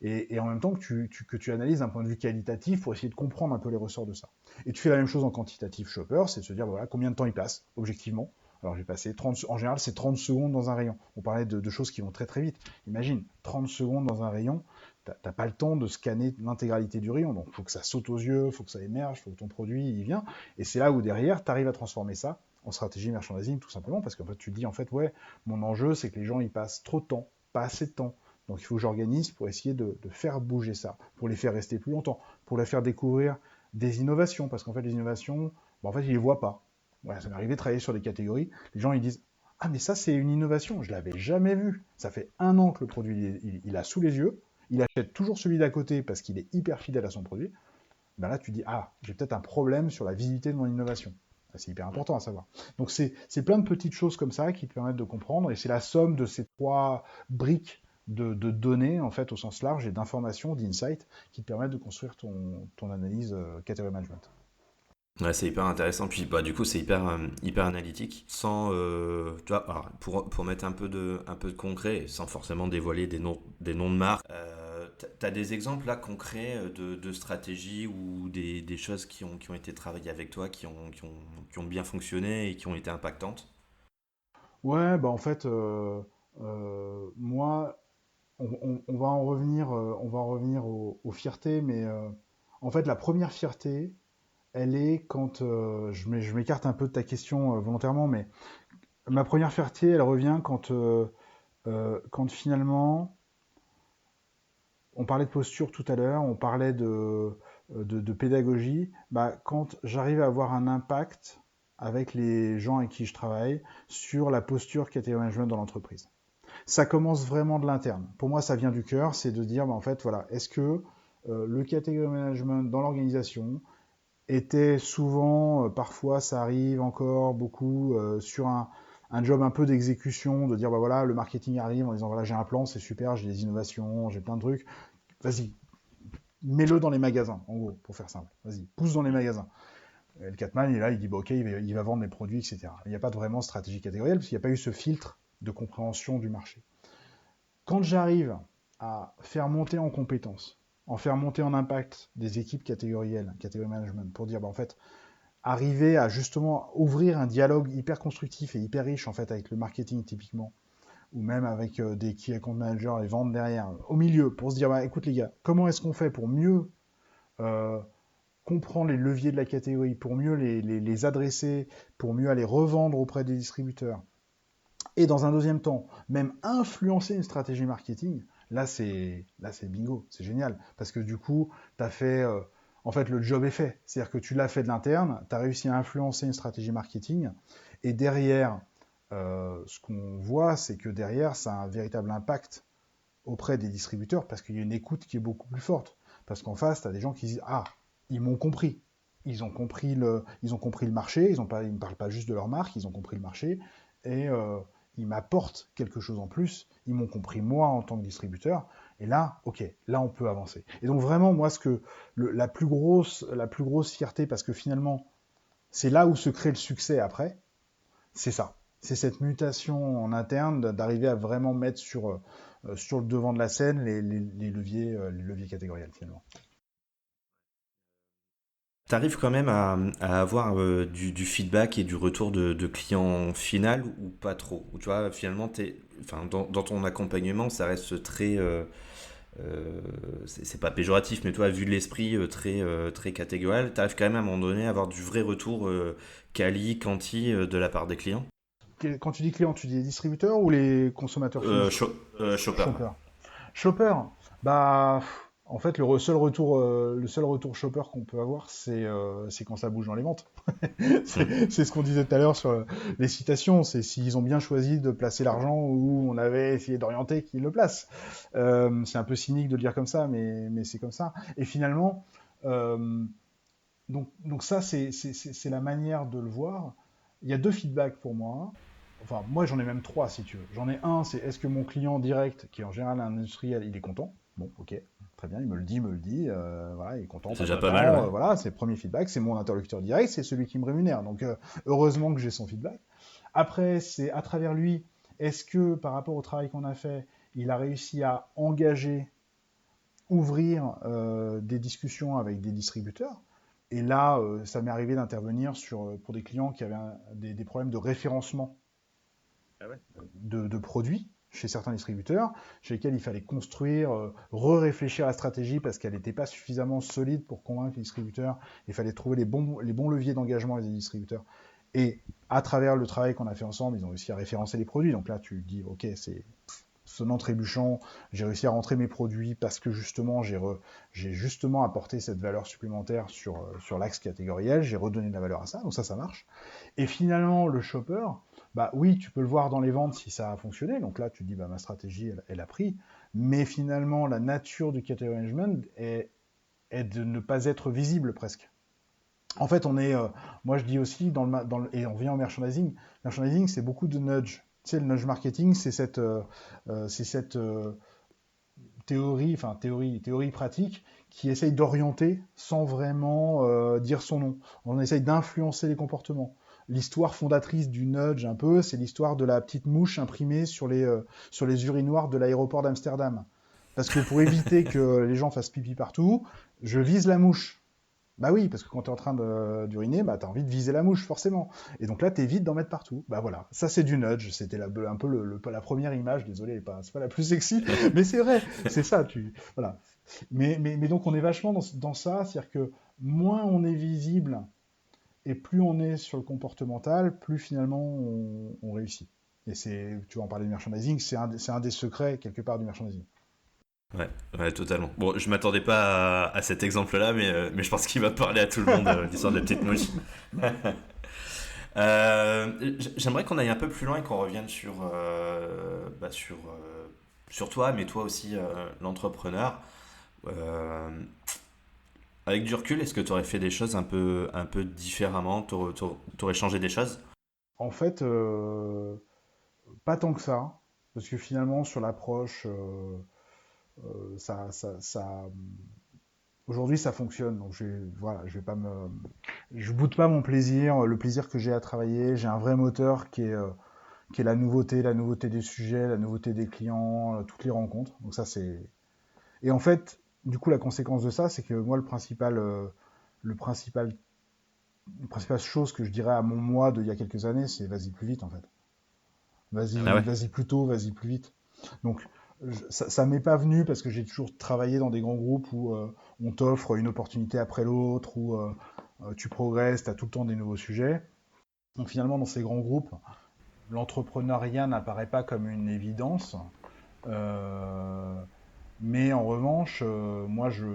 [SPEAKER 1] et en même temps que tu analyses d'un point de vue qualitatif pour essayer de comprendre un peu les ressorts de ça. Et tu fais la même chose en quantitatif shopper, c'est de se dire, voilà, combien de temps il passe, objectivement. Alors j'ai passé 30, en général, c'est 30 secondes dans un rayon. On parlait de choses qui vont très très vite. Imagine, 30 secondes dans un rayon, t'as pas le temps de scanner l'intégralité du rayon, donc il faut que ça saute aux yeux, il faut que ça émerge, il faut que ton produit il vient, et c'est là où derrière, tu arrives à transformer ça en stratégie merchandising, tout simplement, parce qu'en fait, tu te dis, en fait, ouais, mon enjeu, c'est que les gens, ils passent trop de temps, pas assez de temps. Donc il faut que j'organise pour essayer de faire bouger ça, pour les faire rester plus longtemps, pour les faire découvrir des innovations, parce qu'en fait, les innovations, en fait, ils les voient pas. Voilà, ça m'est arrivé de travailler sur des catégories, les gens, ils disent, ah, mais ça, c'est une innovation, je l'avais jamais vu. Ça fait 1 an que le produit, il a sous les yeux, il achète toujours celui d'à côté parce qu'il est hyper fidèle à son produit. Ben là, tu dis, ah, j'ai peut-être un problème sur la visibilité de mon innovation. C'est hyper important à savoir. Donc, c'est plein de petites choses comme ça qui te permettent de comprendre, et c'est la somme de ces 3 briques de données, en fait, au sens large, et d'informations, d'insights, qui te permettent de construire ton analyse category management.
[SPEAKER 2] Ouais, c'est hyper intéressant. Puis bah, du coup, c'est hyper analytique. Sans, tu vois, alors, pour mettre un peu de concret, sans forcément dévoiler des noms de marques, t'as des exemples là concrets de stratégies ou des choses qui ont été travaillées avec toi, qui ont bien fonctionné et qui ont été impactantes?
[SPEAKER 1] Ouais, bah en fait, moi, on va en revenir, aux fiertés, mais en fait, la première fierté, elle est quand je m'écarte un peu de ta question volontairement, mais ma première fierté, elle revient quand finalement, on parlait de posture tout à l'heure, on parlait de pédagogie, bah, quand j'arrive à avoir un impact avec les gens avec qui je travaille sur la posture catégorie management dans l'entreprise. Ça commence vraiment de l'interne. Pour moi, ça vient du cœur, c'est de dire, bah, en fait, voilà, est-ce que le catégorie management dans l'organisation était souvent, parfois ça arrive encore beaucoup, sur un job un peu d'exécution, de dire, bah voilà, le marketing arrive en disant, voilà, j'ai un plan, c'est super, j'ai des innovations, j'ai plein de trucs, vas-y, mets-le dans les magasins, en gros, pour faire simple. Vas-y, pousse dans les magasins. Et le Catman, il est là, il dit, bah, ok, il va vendre mes produits, etc. Il n'y a pas vraiment de stratégie catégorielle, parce qu'il n'y a pas eu ce filtre de compréhension du marché. Quand j'arrive à faire monter en compétences, en faire monter en impact des équipes catégorielles, catégorie management, pour dire, bah, en fait, arriver à justement ouvrir un dialogue hyper constructif et hyper riche, en fait, avec le marketing typiquement, ou même avec des key account managers, les ventes derrière, au milieu, pour se dire, bah, écoute les gars, comment est-ce qu'on fait pour mieux euh, comprendre les leviers de la catégorie, pour mieux les adresser, pour mieux aller revendre auprès des distributeurs, et dans un deuxième temps, même influencer une stratégie marketing, là c'est bingo, c'est génial, parce que du coup, tu as fait, en fait le job est fait, c'est-à-dire que tu l'as fait de l'interne, tu as réussi à influencer une stratégie marketing, et derrière, ce qu'on voit, c'est que derrière, ça a un véritable impact auprès des distributeurs, parce qu'il y a une écoute qui est beaucoup plus forte, parce qu'en face, tu as des gens qui disent, ah, ils m'ont compris, ils ont compris le marché, ils ne parlent pas juste de leur marque, ils ont compris le marché, et ils m'apportent quelque chose en plus, ils m'ont compris moi en tant que distributeur, et là, ok, là on peut avancer. Et donc vraiment, moi, la plus grosse fierté, parce que finalement, c'est là où se crée le succès après, c'est ça. C'est cette mutation en interne, d'arriver à vraiment mettre sur le devant de la scène les leviers catégoriels finalement.
[SPEAKER 2] T'arrives quand même à avoir du feedback et du retour de client final ou pas trop? Ou tu vois, finalement, enfin, dans ton accompagnement, ça reste très c'est pas péjoratif, mais toi, vu l'esprit très catégoriel, tu arrives quand même à un moment donné à avoir du vrai retour quali, quanti de la part des clients.
[SPEAKER 1] Quand tu dis client, tu dis les distributeurs ou les consommateurs finaux?
[SPEAKER 2] Shopper.
[SPEAKER 1] Shopper. Shopper, bah, en fait, le seul retour shopper qu'on peut avoir, c'est quand ça bouge dans les ventes.
[SPEAKER 2] Hmm.
[SPEAKER 1] C'est ce qu'on disait tout à l'heure sur les citations, c'est s'ils ont bien choisi de placer l'argent où on avait essayé d'orienter qu'ils le placent. C'est un peu cynique de le dire comme ça, mais c'est comme ça. Et finalement, euh, donc ça, c'est la manière de le voir. Il y a deux feedbacks pour moi. Enfin, moi, j'en ai même trois, si tu veux. J'en ai un, c'est est-ce que mon client direct, qui est en général un industriel, il est content? Bon, ok, très bien, il me le dit, voilà, il est content,
[SPEAKER 2] C'est
[SPEAKER 1] pas
[SPEAKER 2] déjà pas mal,
[SPEAKER 1] content,
[SPEAKER 2] ouais.
[SPEAKER 1] voilà, c'est le premier feedback, c'est mon interlocuteur direct, c'est celui qui me rémunère. Donc, heureusement que j'ai son feedback. Après, c'est à travers lui, est-ce que par rapport au travail qu'on a fait, il a réussi à engager, ouvrir des discussions avec des distributeurs. Et là, ça m'est arrivé d'intervenir pour des clients qui avaient des problèmes de référencement
[SPEAKER 2] Ah ouais.
[SPEAKER 1] de produits chez certains distributeurs, chez lesquels il fallait construire, réfléchir à la stratégie parce qu'elle n'était pas suffisamment solide pour convaincre les distributeurs. Il fallait trouver les bons leviers d'engagement des distributeurs. Et à travers le travail qu'on a fait ensemble, ils ont réussi à référencer les produits. Donc là, tu dis, ok, c'est sonnant trébuchant, j'ai réussi à rentrer mes produits parce que justement j'ai justement apporté cette valeur supplémentaire sur l'axe catégoriel, j'ai redonné de la valeur à ça, donc ça marche. Et finalement, le shopper, bah oui, tu peux le voir dans les ventes si ça a fonctionné, donc là tu te dis bah ma stratégie elle a pris, mais finalement la nature du category management est de ne pas être visible presque. En fait, moi je dis aussi, et on vient au merchandising. Merchandising, c'est beaucoup de nudge. Tu sais, le nudge marketing, c'est cette théorie pratique qui essaye d'orienter sans vraiment dire son nom. On essaye d'influencer les comportements. L'histoire fondatrice du nudge, un peu, c'est l'histoire de la petite mouche imprimée sur les urinoirs de l'aéroport d'Amsterdam. Parce que pour éviter que les gens fassent pipi partout, je vise la mouche. Bah oui, parce que quand tu es en train d'uriner, bah, tu as envie de viser la mouche, forcément. Et donc là, tu évites d'en mettre partout. Bah voilà, ça c'est du nudge. C'était un peu la première image, désolé, c'est pas la plus sexy, mais c'est vrai, c'est ça. Voilà. Mais donc on est vachement dans ça, c'est-à-dire que moins on est visible et plus on est sur le comportemental, plus finalement on réussit. Et tu vas en parler du merchandising, c'est un des secrets quelque part du merchandising.
[SPEAKER 2] Ouais, ouais, totalement. Bon, je m'attendais pas à cet exemple-là, mais je pense qu'il va parler à tout le monde, l'histoire de la petite mouche. J'aimerais qu'on aille un peu plus loin et qu'on revienne sur toi, mais toi aussi, l'entrepreneur. Euh, Avec du recul, est-ce que tu aurais fait des choses un peu différemment? T'aurais changé des choses?
[SPEAKER 1] En fait, pas tant que ça, parce que finalement sur l'approche, aujourd'hui ça fonctionne, donc voilà, je boude pas mon plaisir, le plaisir que j'ai à travailler. J'ai un vrai moteur qui est la nouveauté des sujets, la nouveauté des clients, toutes les rencontres. Donc ça c'est. Et en fait, du coup la conséquence de ça, c'est que moi le principal, la principale chose que je dirais à mon moi d'il y a quelques années, c'est vas-y plus vite en fait.
[SPEAKER 2] Ah ouais.
[SPEAKER 1] Vas-y plus tôt, vas-y plus vite. Donc ça m'est pas venu parce que j'ai toujours travaillé dans des grands groupes où on t'offre une opportunité après l'autre, où tu progresses, tu as tout le temps des nouveaux sujets. Donc finalement, dans ces grands groupes, l'entrepreneuriat n'apparaît pas comme une évidence. Euh, mais en revanche, moi je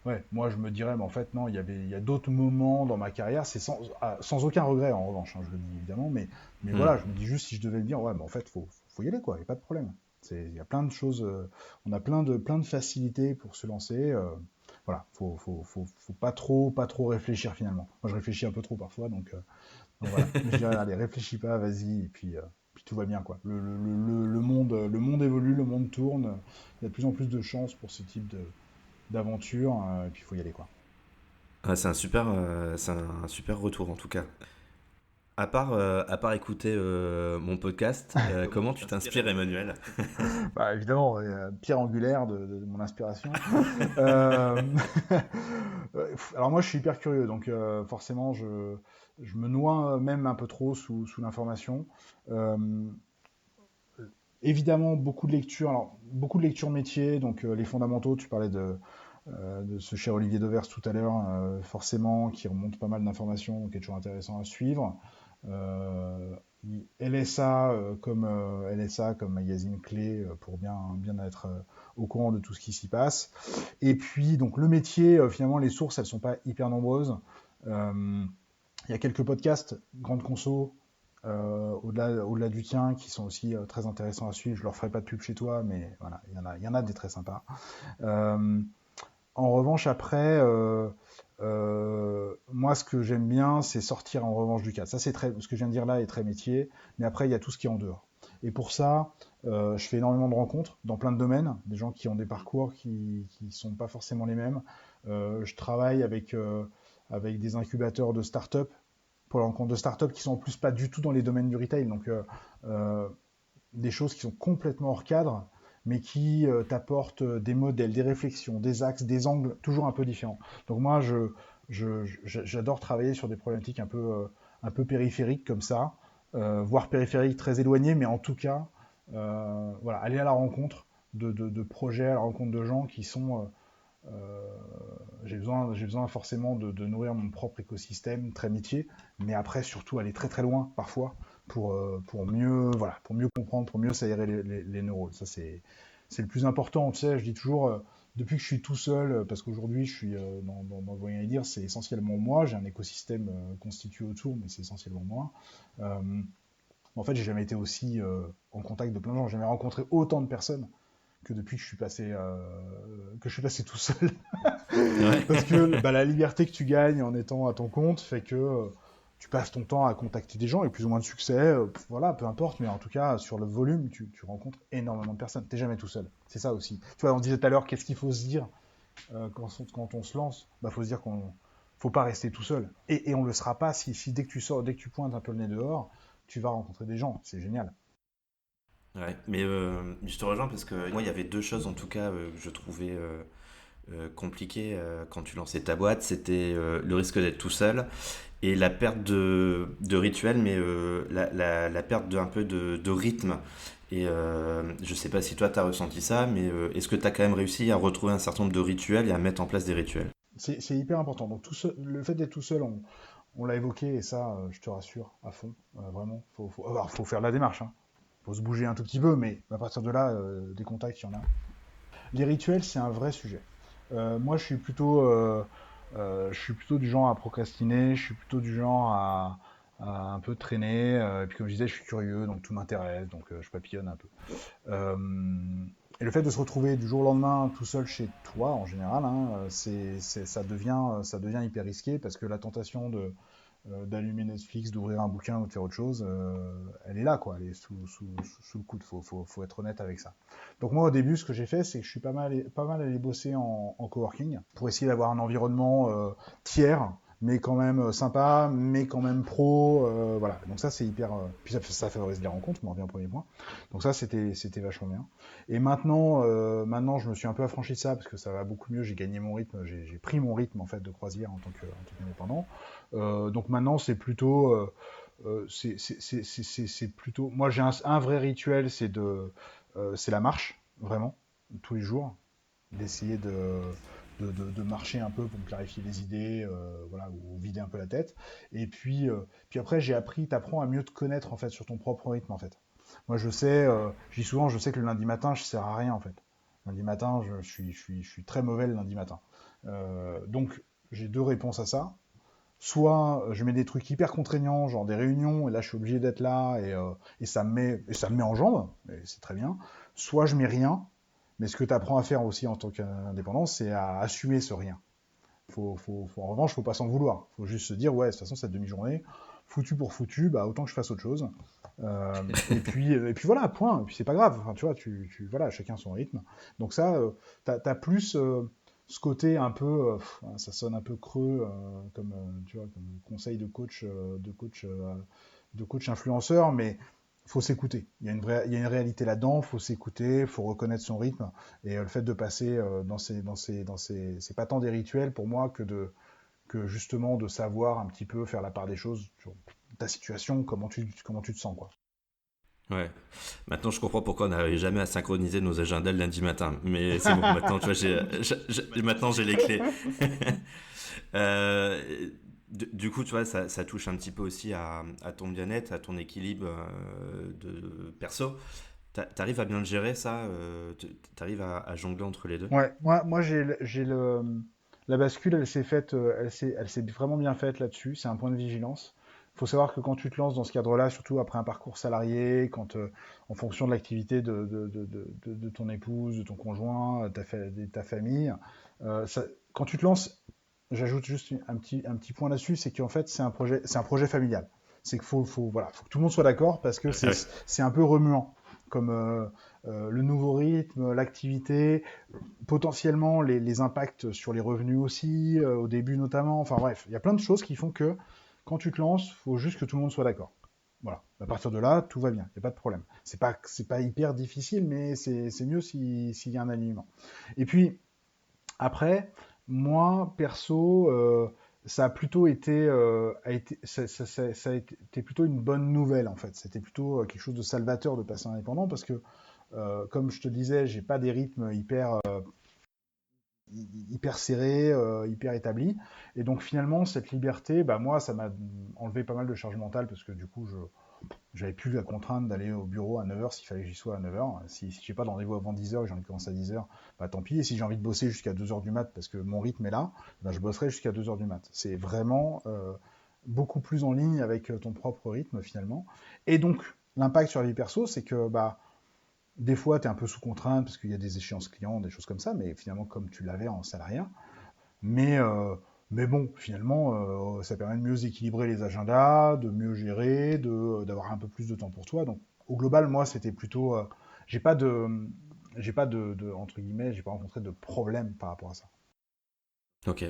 [SPEAKER 1] me dirais, mais en fait non, il y a d'autres moments dans ma carrière, c'est sans aucun regret en revanche, hein, je le dis évidemment, mais
[SPEAKER 2] Hmm.
[SPEAKER 1] voilà, je me dis juste si je devais me dire, ouais, mais en fait faut y aller quoi, il n'y a pas de problème. Il y a plein de choses, on a plein de facilités pour se lancer. Voilà, faut pas trop réfléchir finalement. Moi je réfléchis un peu trop parfois, donc voilà. Mais je dirais, allez, réfléchis pas, vas-y, et puis tout va bien, quoi. Le monde évolue, le monde tourne. Il y a de plus en plus de chances pour ce type d'aventure, et puis il faut y aller, quoi.
[SPEAKER 2] Ah, c'est un super retour en tout cas. À part écouter mon podcast, comment tu t'inspires, Emmanuel?
[SPEAKER 1] Bah, évidemment, pierre angulaire de mon inspiration. Euh, Alors moi, je suis hyper curieux, donc forcément, je me noie même un peu trop sous l'information. Euh, Évidemment, beaucoup de lectures, alors beaucoup de lectures métiers, donc les fondamentaux, tu parlais de ce cher Olivier Devers tout à l'heure, forcément, qui remonte pas mal d'informations, donc est toujours intéressant à suivre. Euh, LSA comme magazine clé pour bien être au courant de tout ce qui s'y passe. Et puis, donc le métier, finalement, les sources, elles sont pas hyper nombreuses. Euh, Il y a quelques podcasts, Grande Conso, au-delà du tien, qui sont aussi très intéressants à suivre. Je leur ferai pas de pub chez toi, mais voilà, il y en a des très sympas. Euh, En revanche, après, moi, ce que j'aime bien, c'est sortir en revanche du cadre. Ça, ce que je viens de dire là est très métier, mais après, il y a tout ce qui est en dehors. Et pour ça, je fais énormément de rencontres dans plein de domaines, des gens qui ont des parcours qui sont pas forcément les mêmes. Je travaille avec des incubateurs de start-up pour la rencontre de start-up qui sont en plus pas du tout dans les domaines du retail, donc euh, des choses qui sont complètement hors cadre, mais qui t'apportent des modèles, des réflexions, des axes, des angles toujours un peu différents. Donc moi, j'adore travailler sur des problématiques un peu périphériques comme ça, voire périphériques très éloignées, mais en tout cas, voilà, aller à la rencontre de projets, à la rencontre de gens qui sont j'ai besoin forcément de nourrir mon propre écosystème très métier, mais après surtout aller très très loin parfois pour mieux voilà pour mieux comprendre, pour mieux s'aérer les neurones. Ça c'est le plus important. Tu sais, je dis toujours depuis que je suis tout seul, parce qu'aujourd'hui je suis dans le voyant et dire, c'est essentiellement moi. J'ai un écosystème constitué autour, mais c'est essentiellement moi. En fait, j'ai jamais été aussi en contact de plein de gens. J'ai jamais rencontré autant de personnes que depuis que je suis passé tout seul.
[SPEAKER 2] Ouais.
[SPEAKER 1] Parce que bah, la liberté que tu gagnes en étant à ton compte fait que tu passes ton temps à contacter des gens avec plus ou moins de succès, voilà, peu importe, mais en tout cas, sur le volume, tu rencontres énormément de personnes. T'es jamais tout seul. C'est ça aussi. Tu vois, on disait tout à l'heure, qu'est-ce qu'il faut se dire quand on se lance? Bah, faut se dire qu'on faut pas rester tout seul. Et on le sera pas si dès que tu sors, dès que tu pointes un peu le nez dehors, tu vas rencontrer des gens. C'est génial.
[SPEAKER 2] Ouais, mais je te rejoins parce que moi, il y avait deux choses en tout cas que je trouvais compliquées quand tu lançais ta boîte. C'était le risque d'être tout seul et la perte de rituel, mais la perte un peu de rythme. Et je sais pas si toi, tu as ressenti ça, mais est-ce que tu as quand même réussi à retrouver un certain nombre de rituels et à mettre en place des rituels?
[SPEAKER 1] C'est hyper important. Donc le fait d'être tout seul, on l'a évoqué, et ça, je te rassure, à fond, vraiment. Alors, faut faire la démarche, hein. Faut se bouger un tout petit peu, mais à partir de là, des contacts, il y en a. Les rituels, c'est un vrai sujet. Moi, je suis plutôt du genre à procrastiner, je suis plutôt du genre à un peu traîner. Et puis, comme je disais, je suis curieux, donc tout m'intéresse, donc je papillonne un peu. Euh, et le fait de se retrouver du jour au lendemain tout seul chez toi, en général, hein, ça devient hyper risqué parce que la tentation d'allumer Netflix, d'ouvrir un bouquin ou de faire autre chose, elle est là, quoi. Elle est sous le coude. Faut être honnête avec ça. Donc moi, au début, ce que j'ai fait, c'est que je suis pas mal allé bosser en coworking pour essayer d'avoir un environnement tiers, mais quand même sympa, mais quand même pro. Voilà. Donc ça, c'est hyper. Puis ça favorise les rencontres, on en revient au premier point. Donc ça, c'était vachement bien. Et maintenant, je me suis un peu affranchi de ça parce que ça va beaucoup mieux. J'ai gagné mon rythme, j'ai pris mon rythme en fait de croisière en tant qu'indépendant. Donc maintenant, c'est plutôt. Moi, j'ai un vrai rituel, c'est la marche, vraiment, tous les jours, d'essayer de marcher un peu pour me clarifier les idées, voilà, ou vider un peu la tête. Et puis après, t'apprends à mieux te connaître en fait sur ton propre rythme en fait. Moi, je dis souvent, je sais que le lundi matin, je sers à rien en fait. Lundi matin, je suis très mauvais le lundi matin. Donc, j'ai deux réponses à ça. Soit je mets des trucs hyper contraignants, genre des réunions, et là je suis obligé d'être là, et ça me met en jambes, et c'est très bien. Soit je mets rien, mais ce que tu apprends à faire aussi en tant qu'indépendant, c'est à assumer ce rien. En revanche, faut pas s'en vouloir. Faut juste se dire, ouais, de toute façon, cette demi-journée, foutu pour foutu, bah, autant que je fasse autre chose. Et puis voilà, point. Et puis c'est pas grave. Enfin, tu vois, voilà, chacun son rythme. Donc ça, t'as plus ce côté un peu, ça sonne un peu creux, comme, tu vois, comme conseil de coach influenceur, mais faut s'écouter. Il y a une réalité là-dedans. Faut s'écouter, faut reconnaître son rythme. Et le fait de passer c'est pas tant des rituels pour moi que justement de savoir un petit peu faire la part des choses sur ta situation, comment tu te sens, quoi.
[SPEAKER 2] Ouais. Maintenant, je comprends pourquoi on n'arrive jamais à synchroniser nos agendas le lundi matin. Mais c'est bon, maintenant, tu vois, maintenant j'ai les clés. Euh, du coup, tu vois, ça touche un petit peu aussi à ton bien-être, à ton équilibre de perso. T'arrives à bien le gérer, ça t'arrives à jongler entre les deux?
[SPEAKER 1] Ouais, moi j'ai la bascule, elle s'est faite, elle s'est vraiment bien faite là-dessus. C'est un point de vigilance. Il faut savoir que quand tu te lances dans ce cadre-là, surtout après un parcours salarié, quand en fonction de l'activité de ton épouse, de ton conjoint, de ta famille, quand tu te lances, j'ajoute juste un petit point là-dessus, c'est qu'en fait c'est un projet familial. C'est qu'il voilà, faut que tout le monde soit d'accord parce que
[SPEAKER 2] Ah ouais.
[SPEAKER 1] c'est un peu remuant comme le nouveau rythme, l'activité, potentiellement les impacts sur les revenus aussi, au début notamment. Enfin bref, il y a plein de choses qui font que quand tu te lances, faut juste que tout le monde soit d'accord. Voilà. À partir de là, tout va bien, il n'y a pas de problème. C'est pas hyper difficile, mais c'est mieux s'il y a un alignement. Et puis après, moi perso, ça a plutôt été, ça a été plutôt une bonne nouvelle en fait. C'était plutôt quelque chose de salvateur de passer indépendant parce que, comme je te disais, j'ai pas des rythmes hyper serré, hyper établi. Et donc finalement, cette liberté, bah moi, ça m'a enlevé pas mal de charge mentale parce que du coup, j'avais plus la contrainte d'aller au bureau à 9h s'il fallait que j'y sois à 9h. Si j'ai pas de rendez-vous avant 10h et j'ai envie de commencer à 10h, bah tant pis. Et si j'ai envie de bosser jusqu'à 2h du mat parce que mon rythme est là, bah je bosserai jusqu'à 2h du mat. C'est vraiment beaucoup plus en ligne avec ton propre rythme finalement. Et donc, l'impact sur la vie perso, c'est que bah des fois, tu es un peu sous contrainte parce qu'il y a des échéances clients, des choses comme ça, mais finalement, comme tu l'avais en salariat. Mais, euh, mais bon, finalement, ça permet de mieux équilibrer les agendas, de mieux gérer, d'avoir un peu plus de temps pour toi. Donc, au global, moi, c'était plutôt. J'ai pas de. J'ai pas entre guillemets, j'ai pas rencontré de problème par rapport à ça.
[SPEAKER 2] Ok.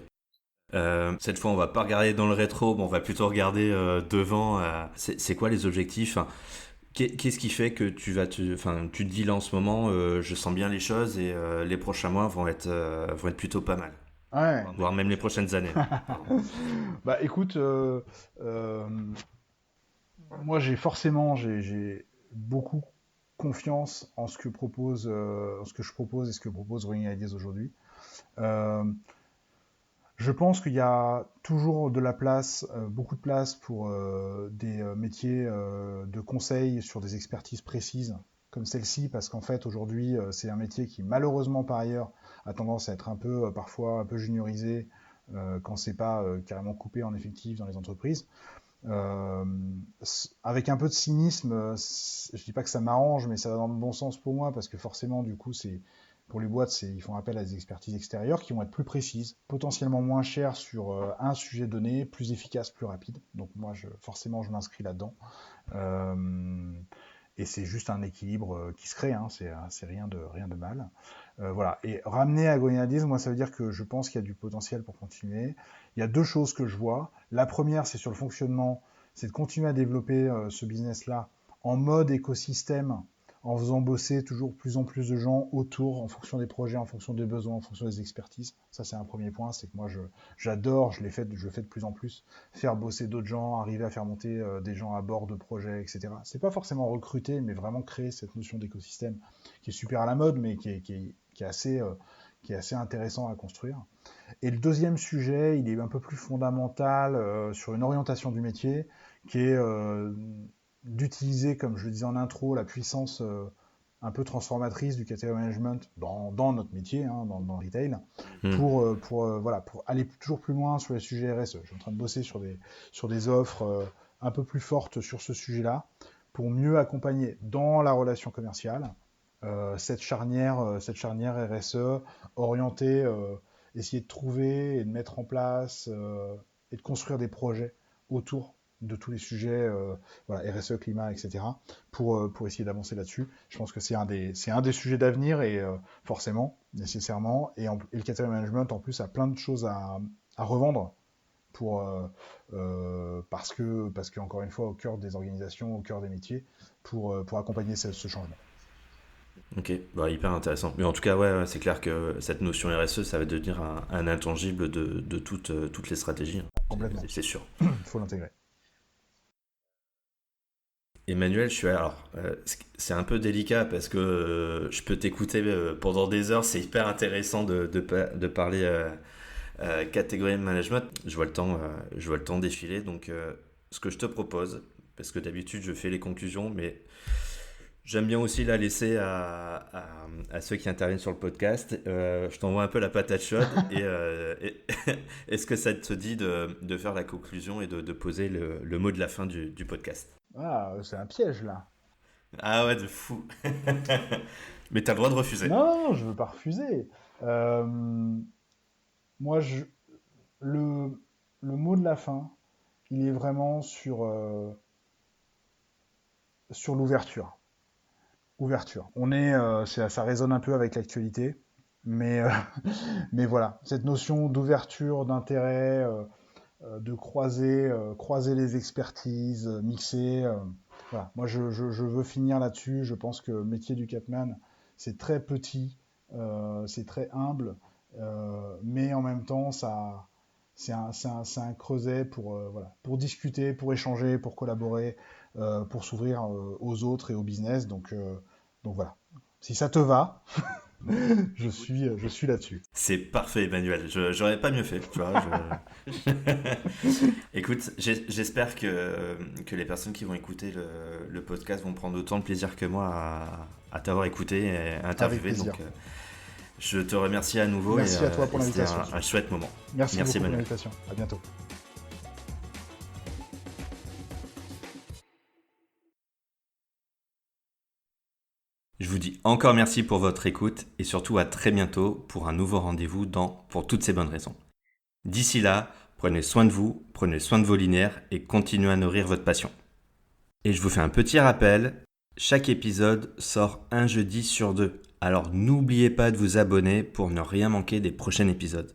[SPEAKER 2] Cette fois, on va pas regarder dans le rétro, mais on va plutôt regarder devant. C'est quoi les objectifs? Enfin, qu'est-ce qui fait que enfin, tu te dis là en ce moment, je sens bien les choses et les prochains mois vont être plutôt pas mal,
[SPEAKER 1] Ouais.
[SPEAKER 2] voire même les prochaines années.
[SPEAKER 1] Bah écoute, euh, moi j'ai beaucoup confiance en ce que en ce que je propose et ce que propose Running Ideas aujourd'hui. Euh, je pense qu'il y a toujours de la place, beaucoup de place pour des métiers de conseil sur des expertises précises comme celle-ci, parce qu'en fait aujourd'hui c'est un métier qui malheureusement par ailleurs a tendance à être un peu parfois un peu juniorisé quand c'est pas carrément coupé en effectifs dans les entreprises. Euh, Avec un peu de cynisme, je dis pas que ça m'arrange, mais ça va dans le bon sens pour moi parce que forcément, du coup, c'est pour les boîtes, ils font appel à des expertises extérieures qui vont être plus précises, potentiellement moins chères sur un sujet donné, plus efficace, plus rapide. Donc moi, forcément, je m'inscris là-dedans. Euh, et c'est juste un équilibre qui se crée, hein, c'est rien de mal. Voilà. Et ramener à Grenadise, moi, ça veut dire que je pense qu'il y a du potentiel pour continuer. Il y a deux choses que je vois. La première, c'est sur le fonctionnement, c'est de continuer à développer ce business-là en mode écosystème, en faisant bosser toujours plus en plus de gens autour, en fonction des projets, en fonction des besoins, en fonction des expertises. Ça, c'est un premier point. C'est que moi, j'adore, je le fais de plus en plus, faire bosser d'autres gens, arriver à faire monter des gens à bord de projets, etc. C'est pas forcément recruter, mais vraiment créer cette notion d'écosystème qui est super à la mode, mais qui est assez intéressant à construire. Et le deuxième sujet, il est un peu plus fondamental sur une orientation du métier, qui est d'utiliser, comme je le disais en intro, la puissance un peu transformatrice du category management dans notre métier, hein, dans le retail,
[SPEAKER 2] Hmm.
[SPEAKER 1] voilà, pour aller toujours plus loin sur les sujets RSE. Je suis en train de bosser sur des offres un peu plus fortes sur ce sujet-là, pour mieux accompagner dans la relation commerciale cette charnière RSE orientée, essayer de trouver et de mettre en place et de construire des projets autour de tous les sujets, voilà, RSE, climat, etc., pour essayer d'avancer là-dessus. Je pense que c'est un des sujets d'avenir et forcément, nécessairement, et le category management en plus a plein de choses à revendre parce que encore une fois au cœur des organisations, au cœur des métiers, pour accompagner ce changement.
[SPEAKER 2] Ok, bah, hyper intéressant. Mais en tout cas, ouais, c'est clair que cette notion RSE, ça va devenir un intangible de toutes les stratégies, hein.
[SPEAKER 1] Complètement.
[SPEAKER 2] C'est sûr.
[SPEAKER 1] Il faut l'intégrer.
[SPEAKER 2] Emmanuel, c'est un peu délicat parce que je peux t'écouter pendant des heures. C'est hyper intéressant de parler catégorie de management. Je vois le temps défiler. Donc, ce que je te propose, parce que d'habitude je fais les conclusions, mais j'aime bien aussi la laisser à ceux qui interviennent sur le podcast. Je t'envoie un peu la patate chaude est-ce que ça te dit de faire la conclusion et de poser le mot de la fin du podcast?
[SPEAKER 1] Ah, c'est un piège là.
[SPEAKER 2] Ah ouais, de fou. Mais t'as le droit de refuser.
[SPEAKER 1] Non, je veux pas refuser. Euh, moi, le, le mot de la fin, il est vraiment sur l'ouverture. Ouverture. Ça résonne un peu avec l'actualité, mais, mais voilà, cette notion d'ouverture, d'intérêt, de croiser les expertises, mixer. Voilà. Moi, je veux finir là-dessus. Je pense que le métier du Catman, c'est très petit, c'est très humble, mais en même temps, c'est un creuset voilà, pour discuter, pour échanger, pour collaborer, pour s'ouvrir aux autres et au business. Donc voilà. Si ça te va, je suis là-dessus.
[SPEAKER 2] C'est parfait, Emmanuel. J'aurais pas mieux fait, tu vois. Écoute, j'espère que les personnes qui vont écouter le podcast vont prendre autant de plaisir que moi à t'avoir écouté et à
[SPEAKER 1] Avec
[SPEAKER 2] interviewé.
[SPEAKER 1] plaisir.
[SPEAKER 2] Donc, je te remercie à nouveau
[SPEAKER 1] Merci à toi pour
[SPEAKER 2] et c'était
[SPEAKER 1] l'invitation.
[SPEAKER 2] un chouette moment.
[SPEAKER 1] Merci beaucoup pour
[SPEAKER 2] Emmanuel.
[SPEAKER 1] l'invitation. À bientôt.
[SPEAKER 2] Je vous dis encore merci pour votre écoute et surtout à très bientôt pour un nouveau rendez-vous dans Pour toutes ces bonnes raisons. D'ici là, prenez soin de vous, prenez soin de vos linéaires et continuez à nourrir votre passion. Et je vous fais un petit rappel, chaque épisode sort un jeudi sur 2. Alors n'oubliez pas de vous abonner pour ne rien manquer des prochains épisodes.